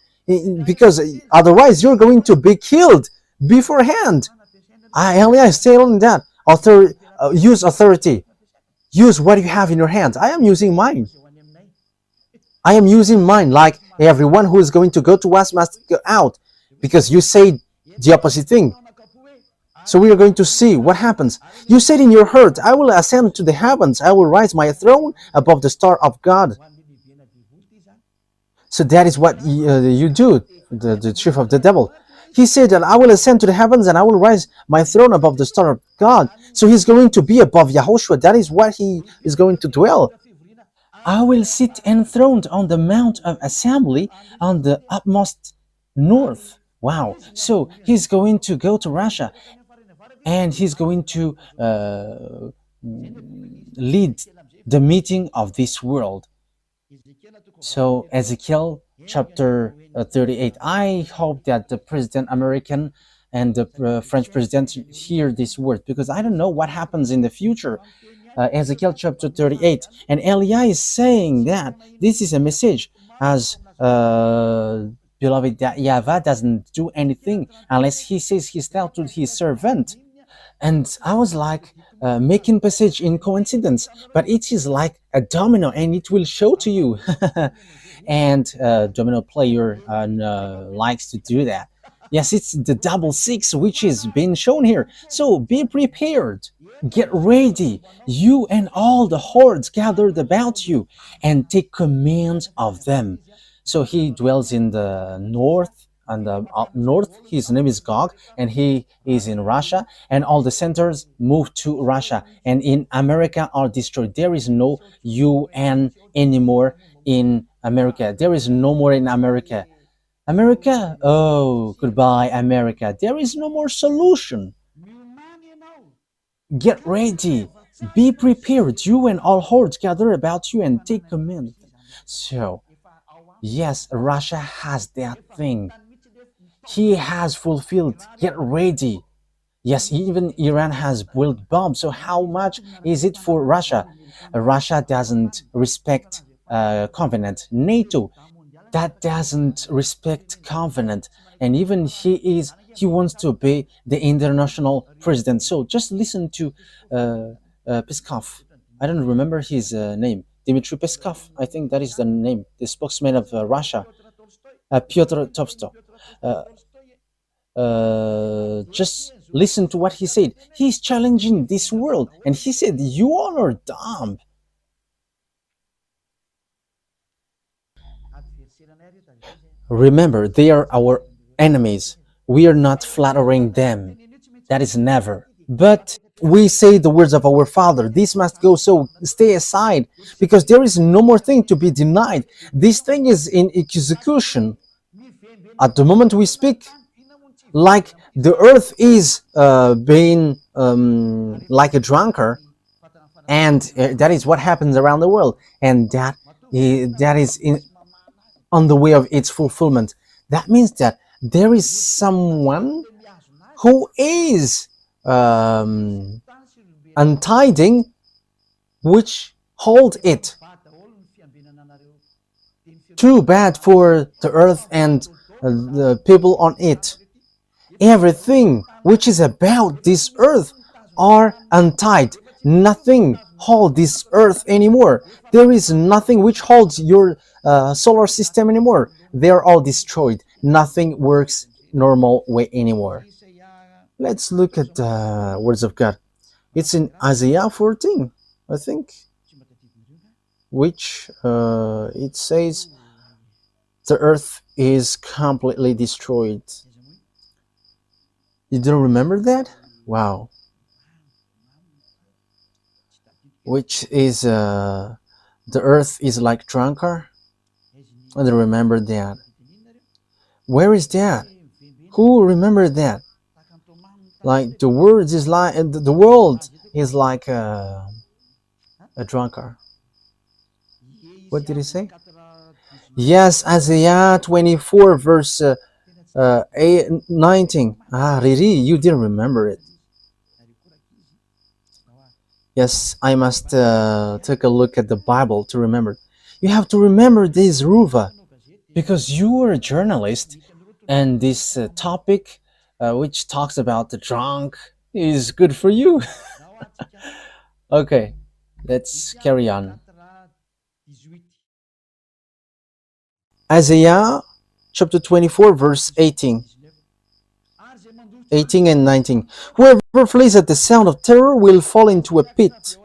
because otherwise you're going to be killed beforehand. Elia is telling that use authority. Use what you have in your hands. I am using mine. I am using mine. Like everyone who is going to go to us must go out, because you say the opposite thing. So we are going to see what happens. You said in your heart, I will ascend to the heavens. I will rise my throne above the star of God. So that is what you do, the chief of the devil. He said that I will ascend to the heavens and I will rise my throne above the star of God. So he's going to be above Yahushua. That is what he is going to dwell. I will sit enthroned on the Mount of Assembly on the utmost north. Wow. So he's going to go to Russia and he's going to lead the meeting of this world. So Ezekiel chapter 38. I hope that the President American and the French president hear this word, because I don't know what happens in the future. Ezekiel chapter 38, and Eliah is saying that this is a message, as beloved, that YAHVAH doesn't do anything unless he says his tell to his servant. And I was like making passage in coincidence, but it is like a domino, and it will show to you. And domino player likes to do that. Yes, it's the double six which is being shown here. So be prepared. Get ready, you and all the hordes gathered about you, and take command of them. So he dwells in the north, and the up north. His name is Gog, and he is in Russia, and all the centers move to Russia, and in America are destroyed. There is no UN anymore in America. There is no more in America. America, oh, goodbye, America. There is no more solution. Get ready, be prepared, you and all hordes gather about you, and take command. So, yes, Russia has that thing. He has fulfilled. Get ready. Yes, even Iran has built bombs. So how much is it for Russia? Russia doesn't respect covenant. NATO, that doesn't respect covenant. And even he wants to be the international president. So just listen to Peskov. I don't remember his name. Dmitry Peskov, I think that is the name, the spokesman of Russia. Pyotr Tolstoy. Just listen to what he said. He's challenging this world, and he said, you all are dumb. Remember, they are our enemies. We are not flattering them. That is never. But we say the words of our Father. This must go, so stay aside, because there is no more thing to be denied. This thing is in execution. At the moment we speak, like the earth is being like a drunkard, and that is what happens around the world, and that is on the way of its fulfillment. That means that there is someone who is untiding, which hold it. Too bad for the earth and the people on it. Everything which is about this earth are untied. Nothing holds this earth anymore. There is nothing which holds your solar system anymore. They are all destroyed. Nothing works normal way anymore. Let's look at the words of God. It's in Isaiah 14, I think, which it says the earth is completely destroyed. You don't remember that? Wow. Which is the earth is like drunkard? I don't remember that. Where is that? Who remember that? Like the words is like the world is like A drunkard. What did he say? Yes, Isaiah 24, verse 19. Ah, really? You didn't remember it. Yes, I must take a look at the Bible to remember. You have to remember this, Ruva, because you are a journalist, and this topic, which talks about the drunk, is good for you. Okay, let's carry on. Isaiah chapter 24, verse 18 and 19. Whoever flees at the sound of terror will fall into a pit.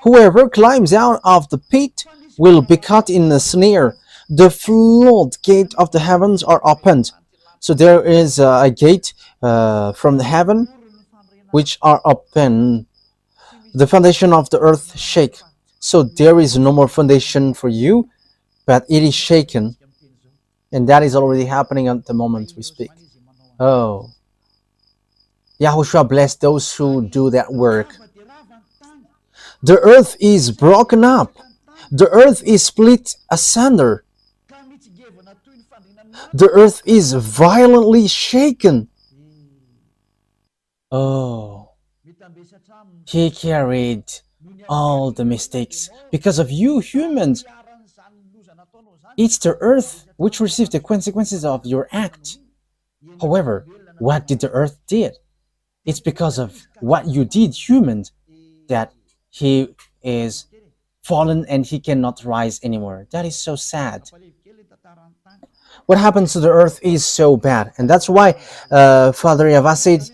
Whoever climbs out of the pit will be caught in a snare. The floodgate of the heavens are opened. So there is a gate from the heaven which are open. The foundation of the earth shake. So there is no more foundation for you, but it is shaken. And that is already happening at the moment we speak. Oh, Yahushua bless those who do that work. The earth is broken up. The earth is split asunder. The earth is violently shaken. Oh, he carried all the mistakes because of you humans. It's the earth which received the consequences of your act. However, what did the earth did? It's because of what you did, humans, that he is fallen and he cannot rise anymore. That is so sad. What happens to the earth is so bad, and that's why Father YAHVAH said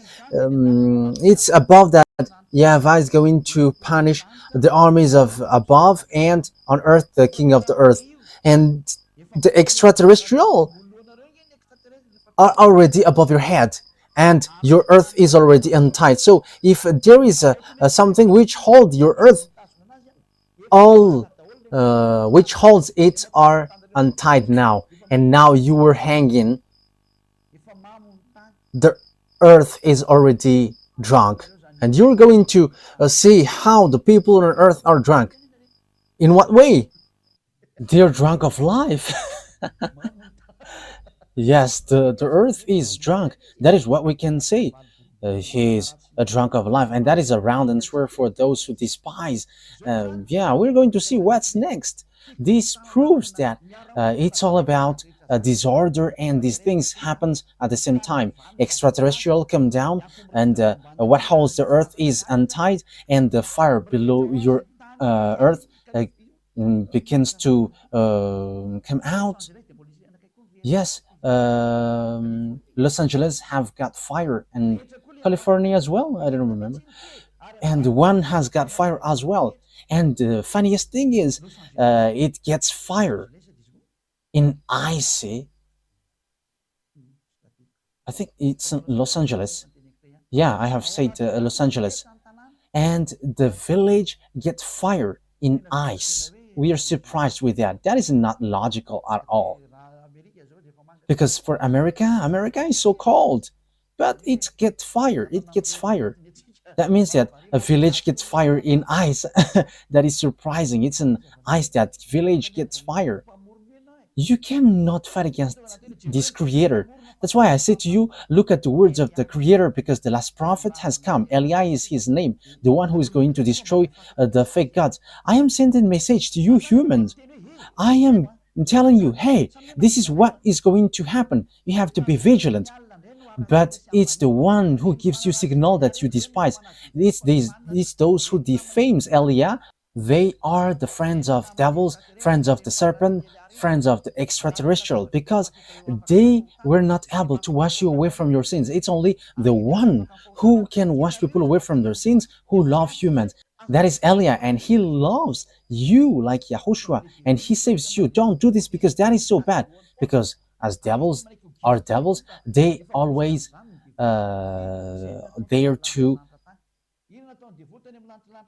it's above that YAHVAH is going to punish the armies of above, and on earth the king of the earth, and the extraterrestrial are already above your head, and your earth is already untied. So if there is something which holds your earth, all which holds it are untied now, and now you were hanging. The earth is already drunk, and you're going to see how the people on earth are drunk. In what way? They're drunk of life. Yes, the earth is drunk. That is what we can say. He's a drunk of life, and that is a round and swear for those who despise. Yeah, we're going to see what's next. This proves that it's all about disorder, and these things happens at the same time. Extraterrestrial come down, and what holds the earth is untied, and the fire below your earth begins to come out. Yes, Los Angeles have got fire, and California as well. I don't remember, and one has got fire as well. And the funniest thing is, it gets fire in icy. I think it's Los Angeles. Yeah, I have said Los Angeles, and the village gets fire in ice. We are surprised with that. That is not logical at all. Because for America is so cold, but it gets fire. It gets fire. That means that a village gets fire in ice. That is surprising. It's an ice that village gets fire. You cannot fight against this creator. That's why I say to you, look at the words of the creator, because the last prophet has come. Eli is his name, the one who is going to destroy the fake gods. I am sending a message to you humans. I am telling you, hey, this is what is going to happen. You have to be vigilant. But it's the one who gives you signal that you despise. It's those who defames Elia. They are the friends of devils, friends of the serpent, friends of the extraterrestrial, because they were not able to wash you away from your sins. It's only the one who can wash people away from their sins who love humans. That is Elia, and he loves you like Yahushua, and he saves you. Don't do this because that is so bad. Because as devils are devils, they always dare to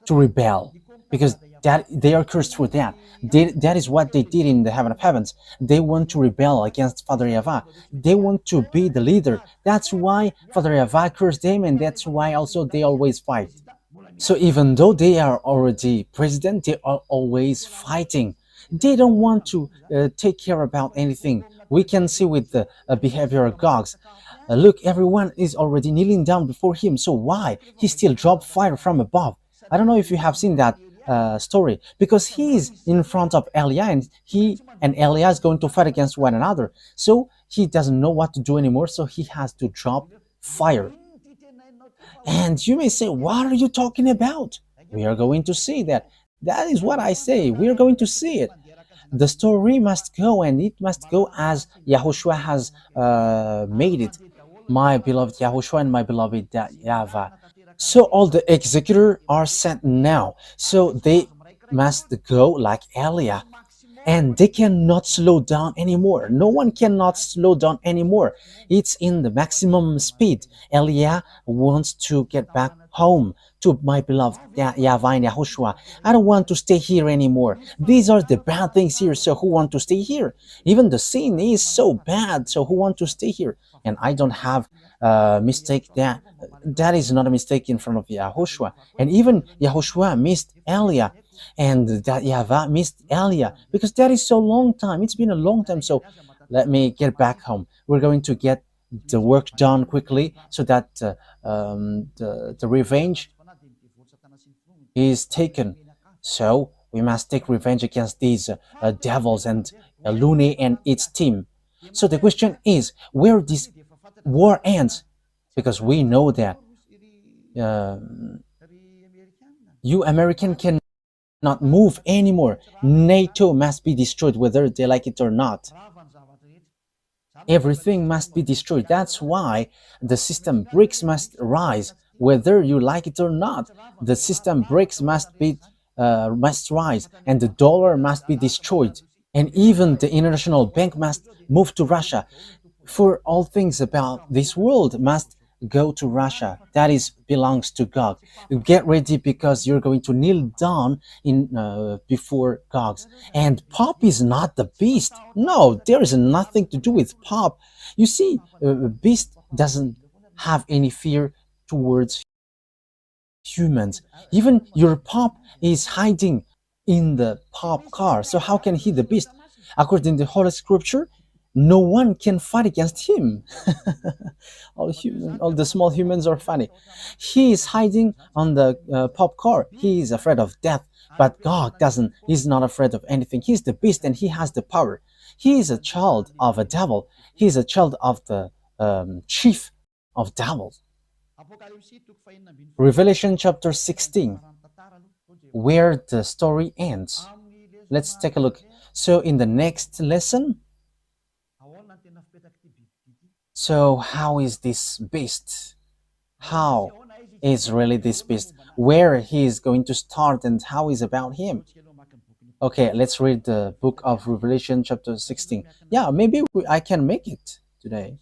rebel, because that they are cursed for that. That is what they did in the heaven of heavens. They want to rebel against Father YAHVAH. They want to be the leader. That's why Father YAHVAH cursed them, and that's why also they always fight. So even though they are already president, they are always fighting. They don't want to take care about anything. We can see with the behavior of Gogs. Look, everyone is already kneeling down before him. So why he still drop fire from above? I don't know if you have seen that story, because he is in front of Elia, and he and Elia is going to fight against one another. So he doesn't know what to do anymore. So he has to drop fire. And you may say, what are you talking about? We are going to see that. That is what I say. We are going to see it. The story must go, and it must go as Yahushua has made it. My beloved Yahushua and my beloved YAHVAH. So all the executors are sent now. So they must go like Elia, and they cannot slow down anymore. No one cannot slow down anymore. It's in the maximum speed. Elia wants to get back home to my beloved YAHVAH and YAHOSHUAH. I don't want to stay here anymore. These are the bad things here, so who want to stay here? Even the sin is so bad, so who want to stay here? And I don't have a mistake. That is not a mistake in front of YAHOSHUAH. And even YAHOSHUAH missed Elia, and that YAHVAH missed Elia, because that is so long time. It's been a long time. So let me get back home. We're going to get the work done quickly, so that the revenge is taken. So we must take revenge against these devils and Lune and its team. So the question is, where this war ends, because we know that you American cannot move anymore. NATO must be destroyed, whether they like it or not. Everything must be destroyed. That's why the system BRICS must rise, whether you like it or not. The system BRICS must rise, and the dollar must be destroyed, and even the international bank must move to Russia. For all things about this world must go to Russia. That is belongs to God. Get ready, because you're going to kneel down in before gods. And Pop is not the beast. No, there is nothing to do with Pop. You see, beast doesn't have any fear towards humans. Even your Pop is hiding in the Pop car. So how can he the beast? According to the Holy Scripture, no one can fight against him. All the small humans are funny. He is hiding on the Pop car. He is afraid of death, but God doesn't. He's not afraid of anything. He's the beast, and he has the power. He is a child of a devil. He is a child of the chief of devils. Revelation chapter 16, where the story ends. Let's take a look. So in the next lesson, so how is this beast? How is really this beast? Where he is going to start, and how is about him? Okay, let's read the book of Revelation chapter 16. Yeah, maybe I can make it today,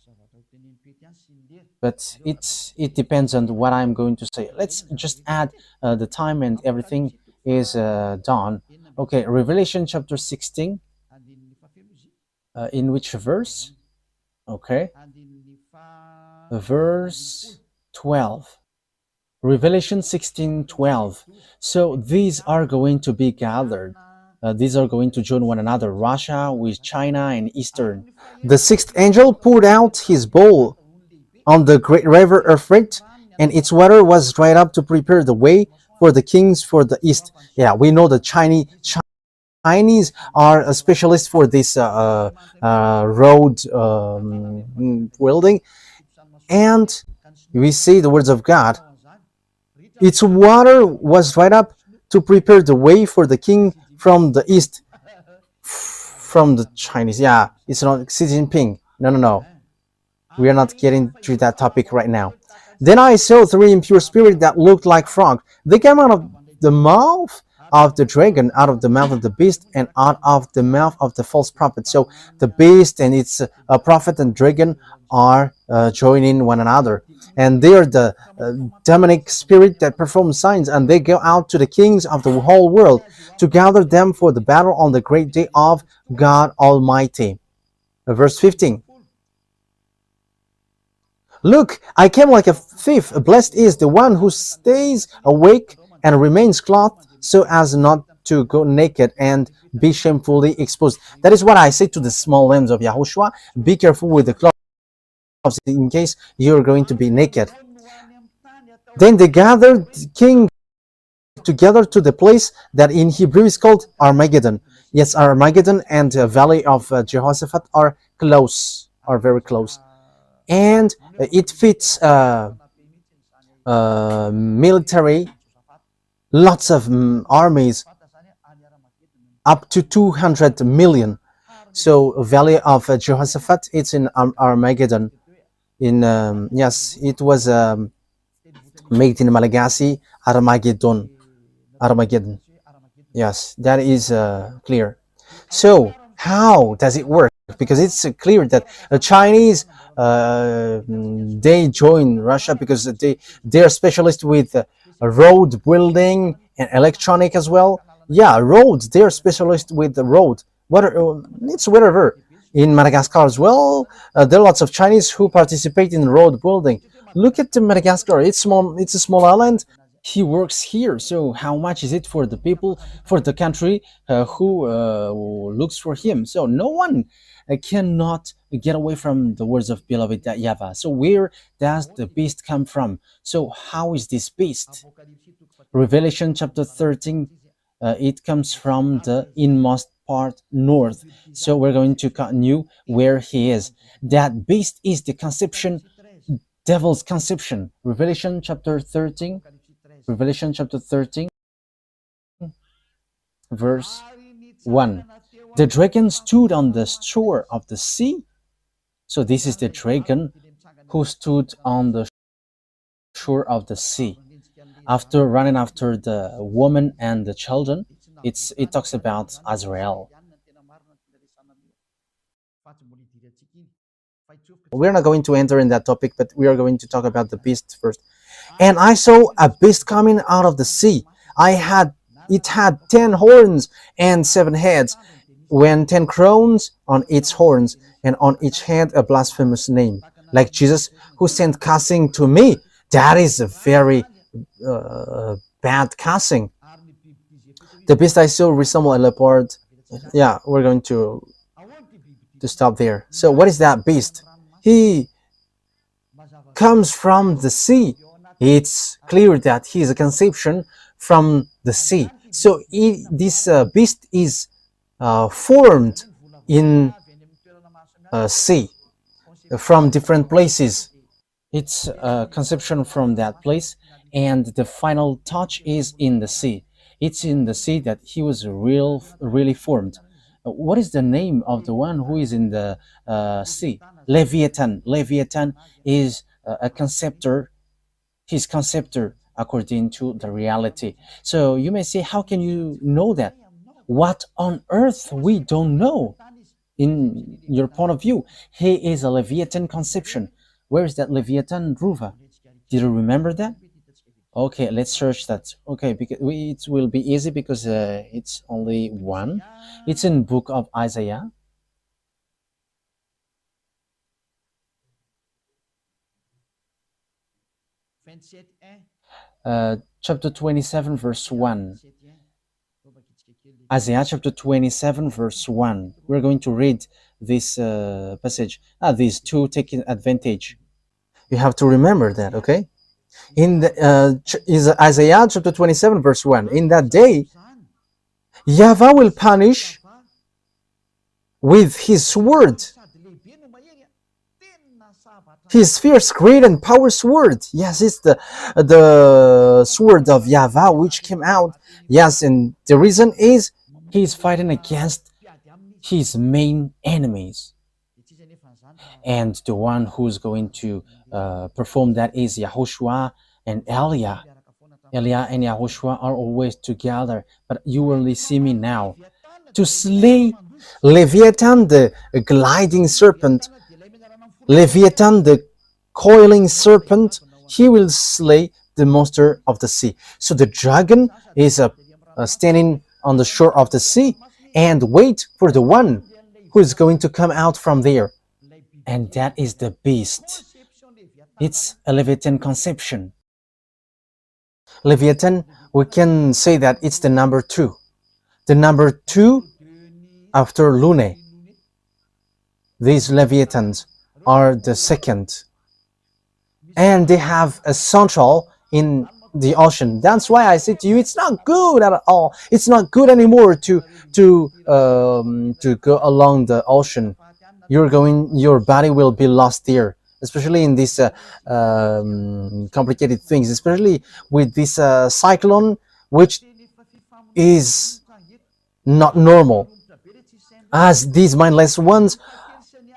but it depends on what I'm going to say. Let's just add the time, and everything is done. Okay, Revelation chapter 16. In which verse? Okay, verse 12. Revelation 16:12. So these are going to be gathered. These are going to join one another, Russia with China and Eastern. The sixth angel poured out his bowl on the great river Euphrates, and its water was dried up to prepare the way for the kings for the east. Yeah, we know the Chinese are a specialist for this road building, and we see the words of God. Its water was dried up to prepare the way for the king from the east. From the Chinese, yeah, it's not Xi Jinping. No. We are not getting to that topic right now. Then I saw three impure spirits that looked like frogs. They came out of the mouth of the dragon, out of the mouth of the beast, and out of the mouth of the false prophet. So the beast and its prophet and dragon are joining one another, and they are the demonic spirit that perform signs, and they go out to the kings of the whole world to gather them for the battle on the great day of God Almighty. Verse 15. Look, I came like a thief. Blessed is the one who stays awake and remains clothed so as not to go naked and be shamefully exposed. That is what I say to the small lambs of Yahushua. Be careful with the cloths in case you're going to be naked. Then they gathered king together to the place that in Hebrew is called Armageddon. Yes, Armageddon and the valley of Jehoshaphat are close, are very close. And it fits military, lots of armies, up to 200 million. So valley of Jehoshaphat, it's in Armageddon. Yes, it was made in Malagasy, Armageddon. Yes, that is clear. So how does it work? Because it's clear that the Chinese they join Russia because they're specialists with road building and electronic as well. Yeah, roads. They're specialists with the road. It's whatever. In Madagascar as well, there are lots of Chinese who participate in road building. Look at Madagascar. It's small. It's a small island. He works here. So how much is it for the people, for the country who looks for him? So no one cannot get away from the words of beloved YAHVAH. So where does the beast come from? So how is this beast? Revelation chapter 13, it comes from the inmost part north. So we're going to continue where he is. That beast is the conception, devil's conception. Revelation chapter 13, verse 1. The dragon stood on the shore of the sea. So this is the dragon who stood on the shore of the sea. After running after the woman and the children, it talks about Azrael. We're not going to enter in that topic, but we are going to talk about the beast first. And I saw a beast coming out of the sea. It had 10 horns and 7 heads, when 10 crowns on its horns, and on each head a blasphemous name, like Jesus, who sent cussing to me. That is a very bad cussing. The beast I saw resembled a leopard. Yeah, we're going to stop there. So what is that beast? He comes from the sea. It's clear that he is a conception from the sea. So this beast is formed in sea from different places. It's a conception from that place, and the final touch is in the sea. It's in the sea that he was really formed. What is the name of the one who is in the sea? Leviathan. Leviathan is a conceptor. His conceptor according to the reality. So you may say, how can you know that? What on earth we don't know? In your point of view, he is a Leviathan conception. Where is that Leviathan, Ruva? Did you remember that? Okay, let's search that. Okay, because it will be easy because it's only one. It's in book of Isaiah. Chapter 27, verse 1. Isaiah chapter 27, verse 1. We're going to read this passage. These two taking advantage. You have to remember that, okay? In is Isaiah chapter 27, verse 1. In that day, YAHVAH will punish with his sword, his fierce, great, and power sword. Yes, it's the sword of YAHVAH which came out. Yes, and the reason is he's fighting against his main enemies. And the one who's going to perform that is YAHOSHUAH and Eliah. Eliah and YAHOSHUAH are always together, but you only see me now. To slay Leviathan, the gliding serpent, Leviathan, the coiling serpent, he will slay the monster of the sea. So the dragon is standing on the shore of the sea and wait for the one who is going to come out from there. And that is the beast. It's a Leviathan conception. Leviathan, we can say that it's the number two. The number two after Lune. These Leviathans are the second. And they have a central in the ocean. That's why I say to you, it's not good at all. It's not good anymore to go along the ocean. Your body will be lost there, especially in these complicated things, especially with this cyclone, which is not normal, as these mindless ones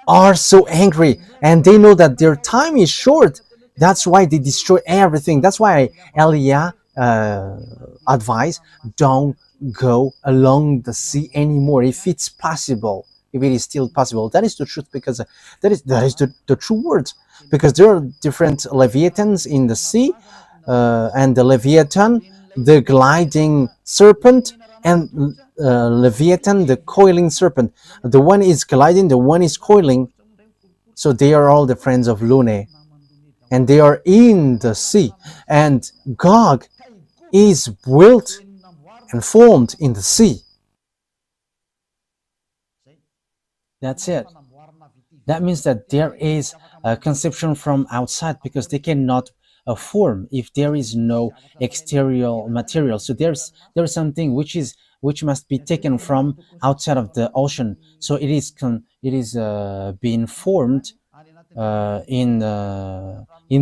are so angry and they know that their time is short. That's why they destroy everything. That's why Elia advise, don't go along the sea anymore if it's possible, if it is still possible. That is the truth, because that is the true words, because there are different Leviathans in the sea, and the Leviathan, the gliding serpent, and Leviathan, the coiling serpent. The one is gliding, the one is coiling. So they are all the friends of Lune, and they are in the sea. And Gog is built and formed in the sea. That's it. That means that there is a conception from outside, because they cannot form if there is no exterior material. So there's something which must be taken from outside of the ocean. So it is being formed in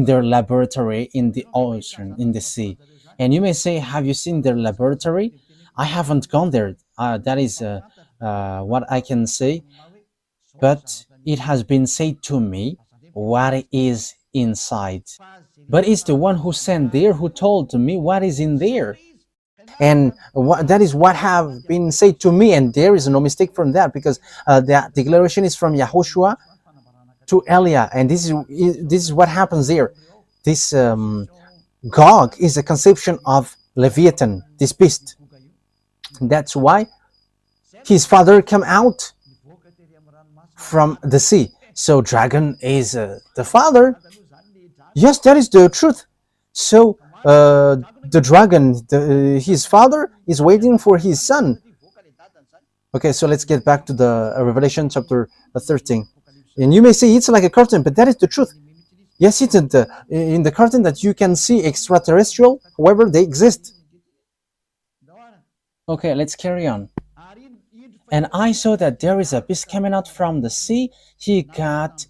their laboratory in the ocean, in the sea. And you may say, have you seen their laboratory? I haven't gone there. That is what I can say. But it has been said to me what is inside. But it's the one who sent there who told me what is in there. And that is what have been said to me, and there is no mistake from that, because the declaration is from YAHOSHUAH to Elia, and this is what happens there. This Gog is a conception of Leviathan, this beast. That's why his father came out from the sea. So dragon is the father. Yes, that is the truth. So the dragon, his father, is waiting for his son. Okay, so let's get back to the Revelation chapter 13. And you may say it's like a curtain, but that is the truth. Yes, it's in the curtain that you can see extraterrestrial, however they exist. Okay, let's carry on. And I saw that there is a beast coming out from the sea. He got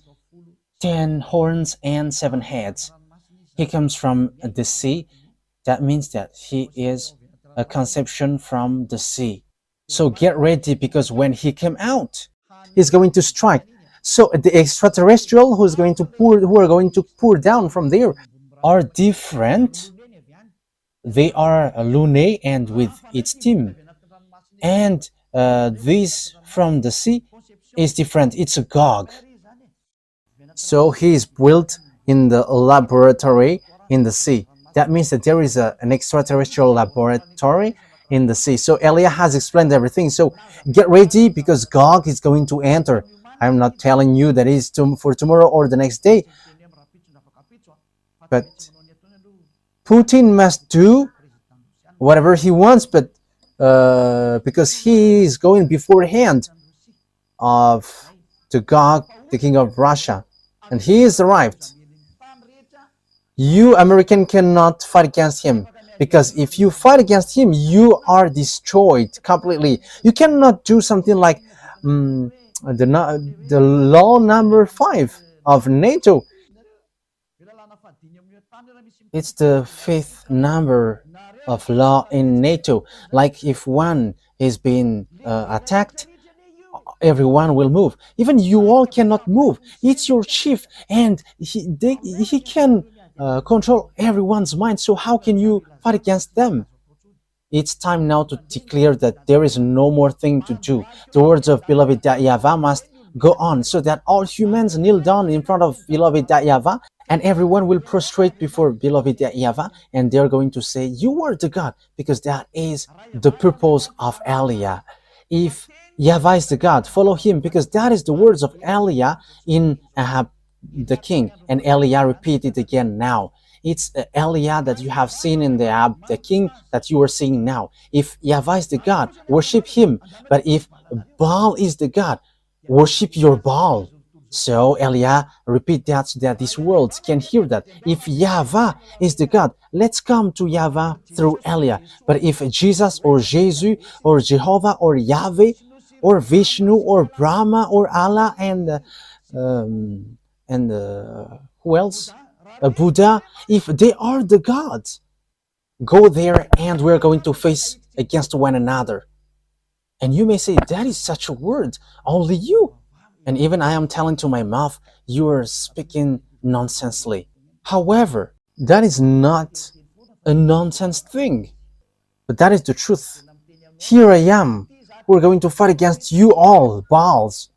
10 horns and 7 heads. He comes from the sea. That means that he is a conception from the sea. So get ready, because when he came out, he's going to strike. So the extraterrestrial who are going to pour down from there are different. They are Lune and with its team. And this from the sea is different. It's a Gog. So he is built in the laboratory in the sea. That means that there is an extraterrestrial laboratory in the sea. So Elia has explained everything. So get ready, because Gog is going to enter. I'm not telling you that it's for tomorrow or the next day. But Putin must do whatever he wants, but because he is going beforehand of the Gog, the king of Russia, and he is arrived. You American cannot fight against him, because if you fight against him, you are destroyed completely. You cannot do something like the law number 5 of NATO. It's the 5th number of law in NATO. Like if one is being attacked, everyone will move. Even you all cannot move. It's your chief, and he can control everyone's mind. So how can you fight against them? It's time now to declare that there is no more thing to do. The words of beloved YAHVAH must go on, so that all humans kneel down in front of beloved YAHVAH, and everyone will prostrate before beloved YAHVAH, and they're going to say, you are the God, because that is the purpose of Elia. If YAHVAH is the God, follow him, because that is the words of Elia in Ahab the king, and Elia repeated again now. it's Eliah that you have seen in the king that you are seeing now. If YAHVAH is the God, worship him. But if Baal is the God, worship your Baal. So Eliah repeat that so that this world can hear that. If YAHVAH is the God, let's come to YAHVAH through Eliah. But if Jesus or Jesus or Jehovah or Yahweh or Vishnu or Brahma or Allah um, and who else? Buddha, if they are the gods, go there and we're going to face against one another. And you may say, that is such a word, only you. And even I am telling to my mouth, you are speaking nonsensely. However, that is not a nonsense thing, but that is the truth. Here I am. We're going to fight against you all, Baals.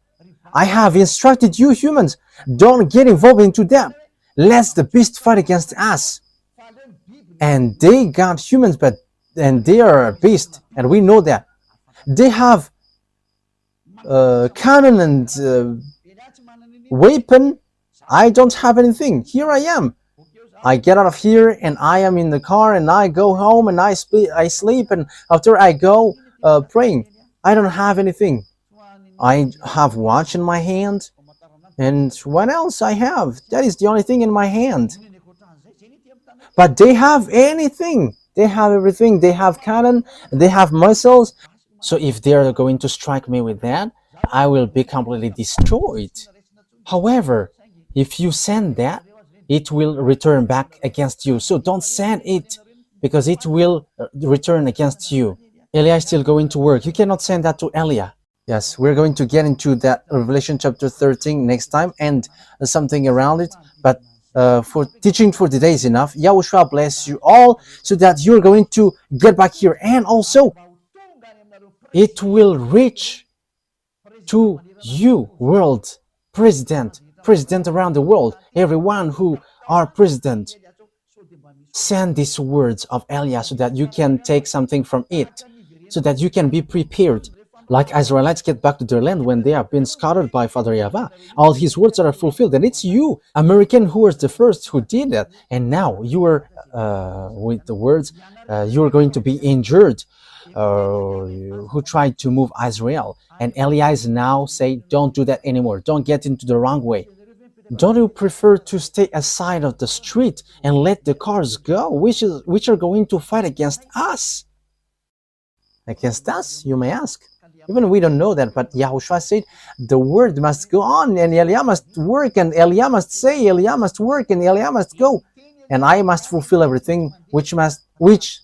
I have instructed you humans, don't get involved into them. Let the beast fight against us. And they got humans, and they are a beast, and we know that. They have cannon and weapon. I don't have anything. Here I am. I get out of here and I am in the car and I go home and I sleep and after I go praying. I don't have anything. I have watch in my hand, and what else I have? That is the only thing in my hand. But they have anything. They have everything. They have cannon. They have missiles. So if they are going to strike me with that, I will be completely destroyed. However, if you send that, it will return back against you. So don't send it, because it will return against you. Eliah is still going to work. You cannot send that to Eliah. Yes, we're going to get into that Revelation chapter 13 next time and something around it. But for teaching for today is enough. Yahushua bless you all so that you're going to get back here. And also, it will reach to you, world president around the world, everyone who are president. Send these words of Eliah so that you can take something from it, so that you can be prepared. Like Israelites get back to their land when they have been scattered by Father YAHVAH. All his words are fulfilled, and it's you, American, who was the first who did that. And now you are, with the words, you are going to be injured, who tried to move Israel. And Eliah is now saying, don't do that anymore. Don't get into the wrong way. Don't you prefer to stay aside of the street and let the cars go, which are going to fight against us? Against us, you may ask. Even we don't know that, but Yahushua said the word must go on, and Eliah must work, and Eliah must say, Eliah must work, and Eliah must go, and I must fulfill everything which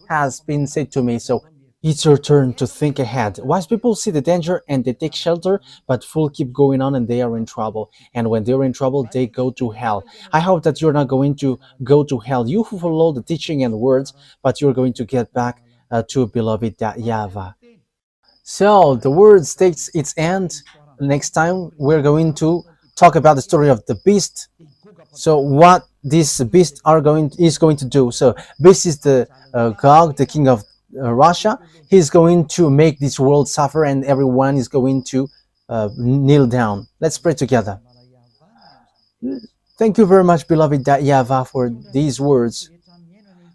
has been said to me. So it's your turn to think ahead. Wise people see the danger and they take shelter, but fools keep going on and they are in trouble. And when they're in trouble, they go to hell. I hope that you're not going to go to hell. You who follow the teaching and words, but you're going to get back to beloved YAHVAH. So the word takes its end. Next time we're going to talk about the story of the beast. So what this beast is going to do. So beast is the Gog, the king of Russia. He's going to make this world suffer, and everyone is going to kneel down. Let's pray together. Thank you very much, beloved YAHVAH, for these words,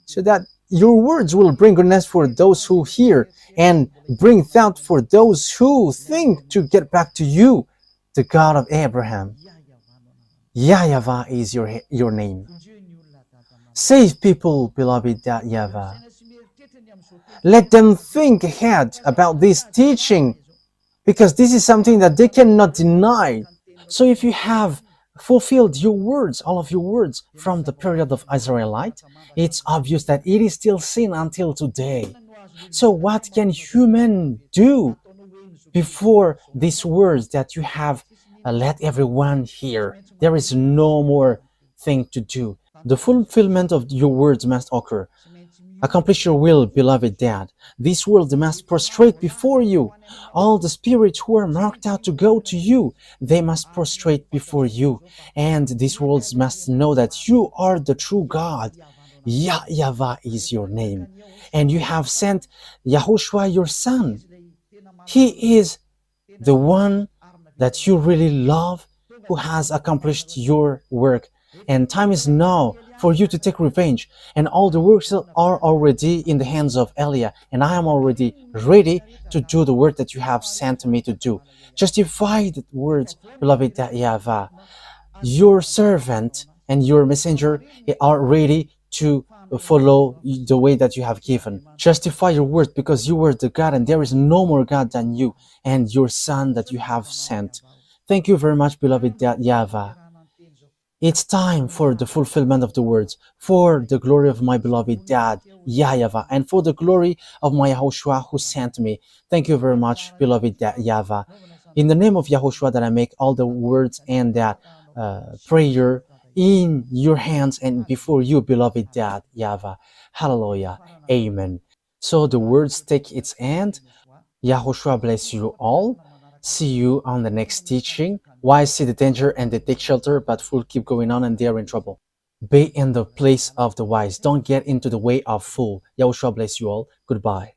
so that your words will bring goodness for those who hear and bring thought for those who think to get back to you, the God of Abraham. YAHVAH is your name. Save people, beloved YAHVAH. Let them think ahead about this teaching, because this is something that they cannot deny. So if you have fulfilled your words, all of your words from the period of Israelite, it's obvious that it is still sin until today. So what can human do before these words that you have let everyone hear? There is no more thing to do. The fulfillment of your words must occur. Accomplish your will, beloved Dad. This world must prostrate before you. All the spirits who are marked out to go to you, they must prostrate before you. And these worlds must know that you are the true God. YAHVAH is your name. And you have sent YAHOSHUAH, your son. He is the one that you really love, who has accomplished your work. And time is now for you to take revenge. And all the works are already in the hands of Elia, and I am already ready to do the work that you have sent me to do. Justify the words, beloved YAHVAH. Your servant and your messenger are ready to follow the way that you have given. Justify your word, because you were the God and there is no more God than you and your Son that you have sent. Thank you very much, beloved YAHVAH. It's time for the fulfillment of the words, for the glory of my beloved Dad, YAHVAH, and for the glory of my YAHOSHUAH who sent me. Thank you very much, beloved YAHVAH. In the name of YAHOSHUAH that I make all the words and that prayer in your hands and before you, beloved Dad, YAHVAH. Hallelujah. Amen. So the words take its end. YAHOSHUAH bless you all. See you on the next teaching. Wise see the danger and they take shelter, but fools keep going on and they are in trouble. Be in the place of the wise. Don't get into the way of fool. YAHOSHUAH bless you all. Goodbye.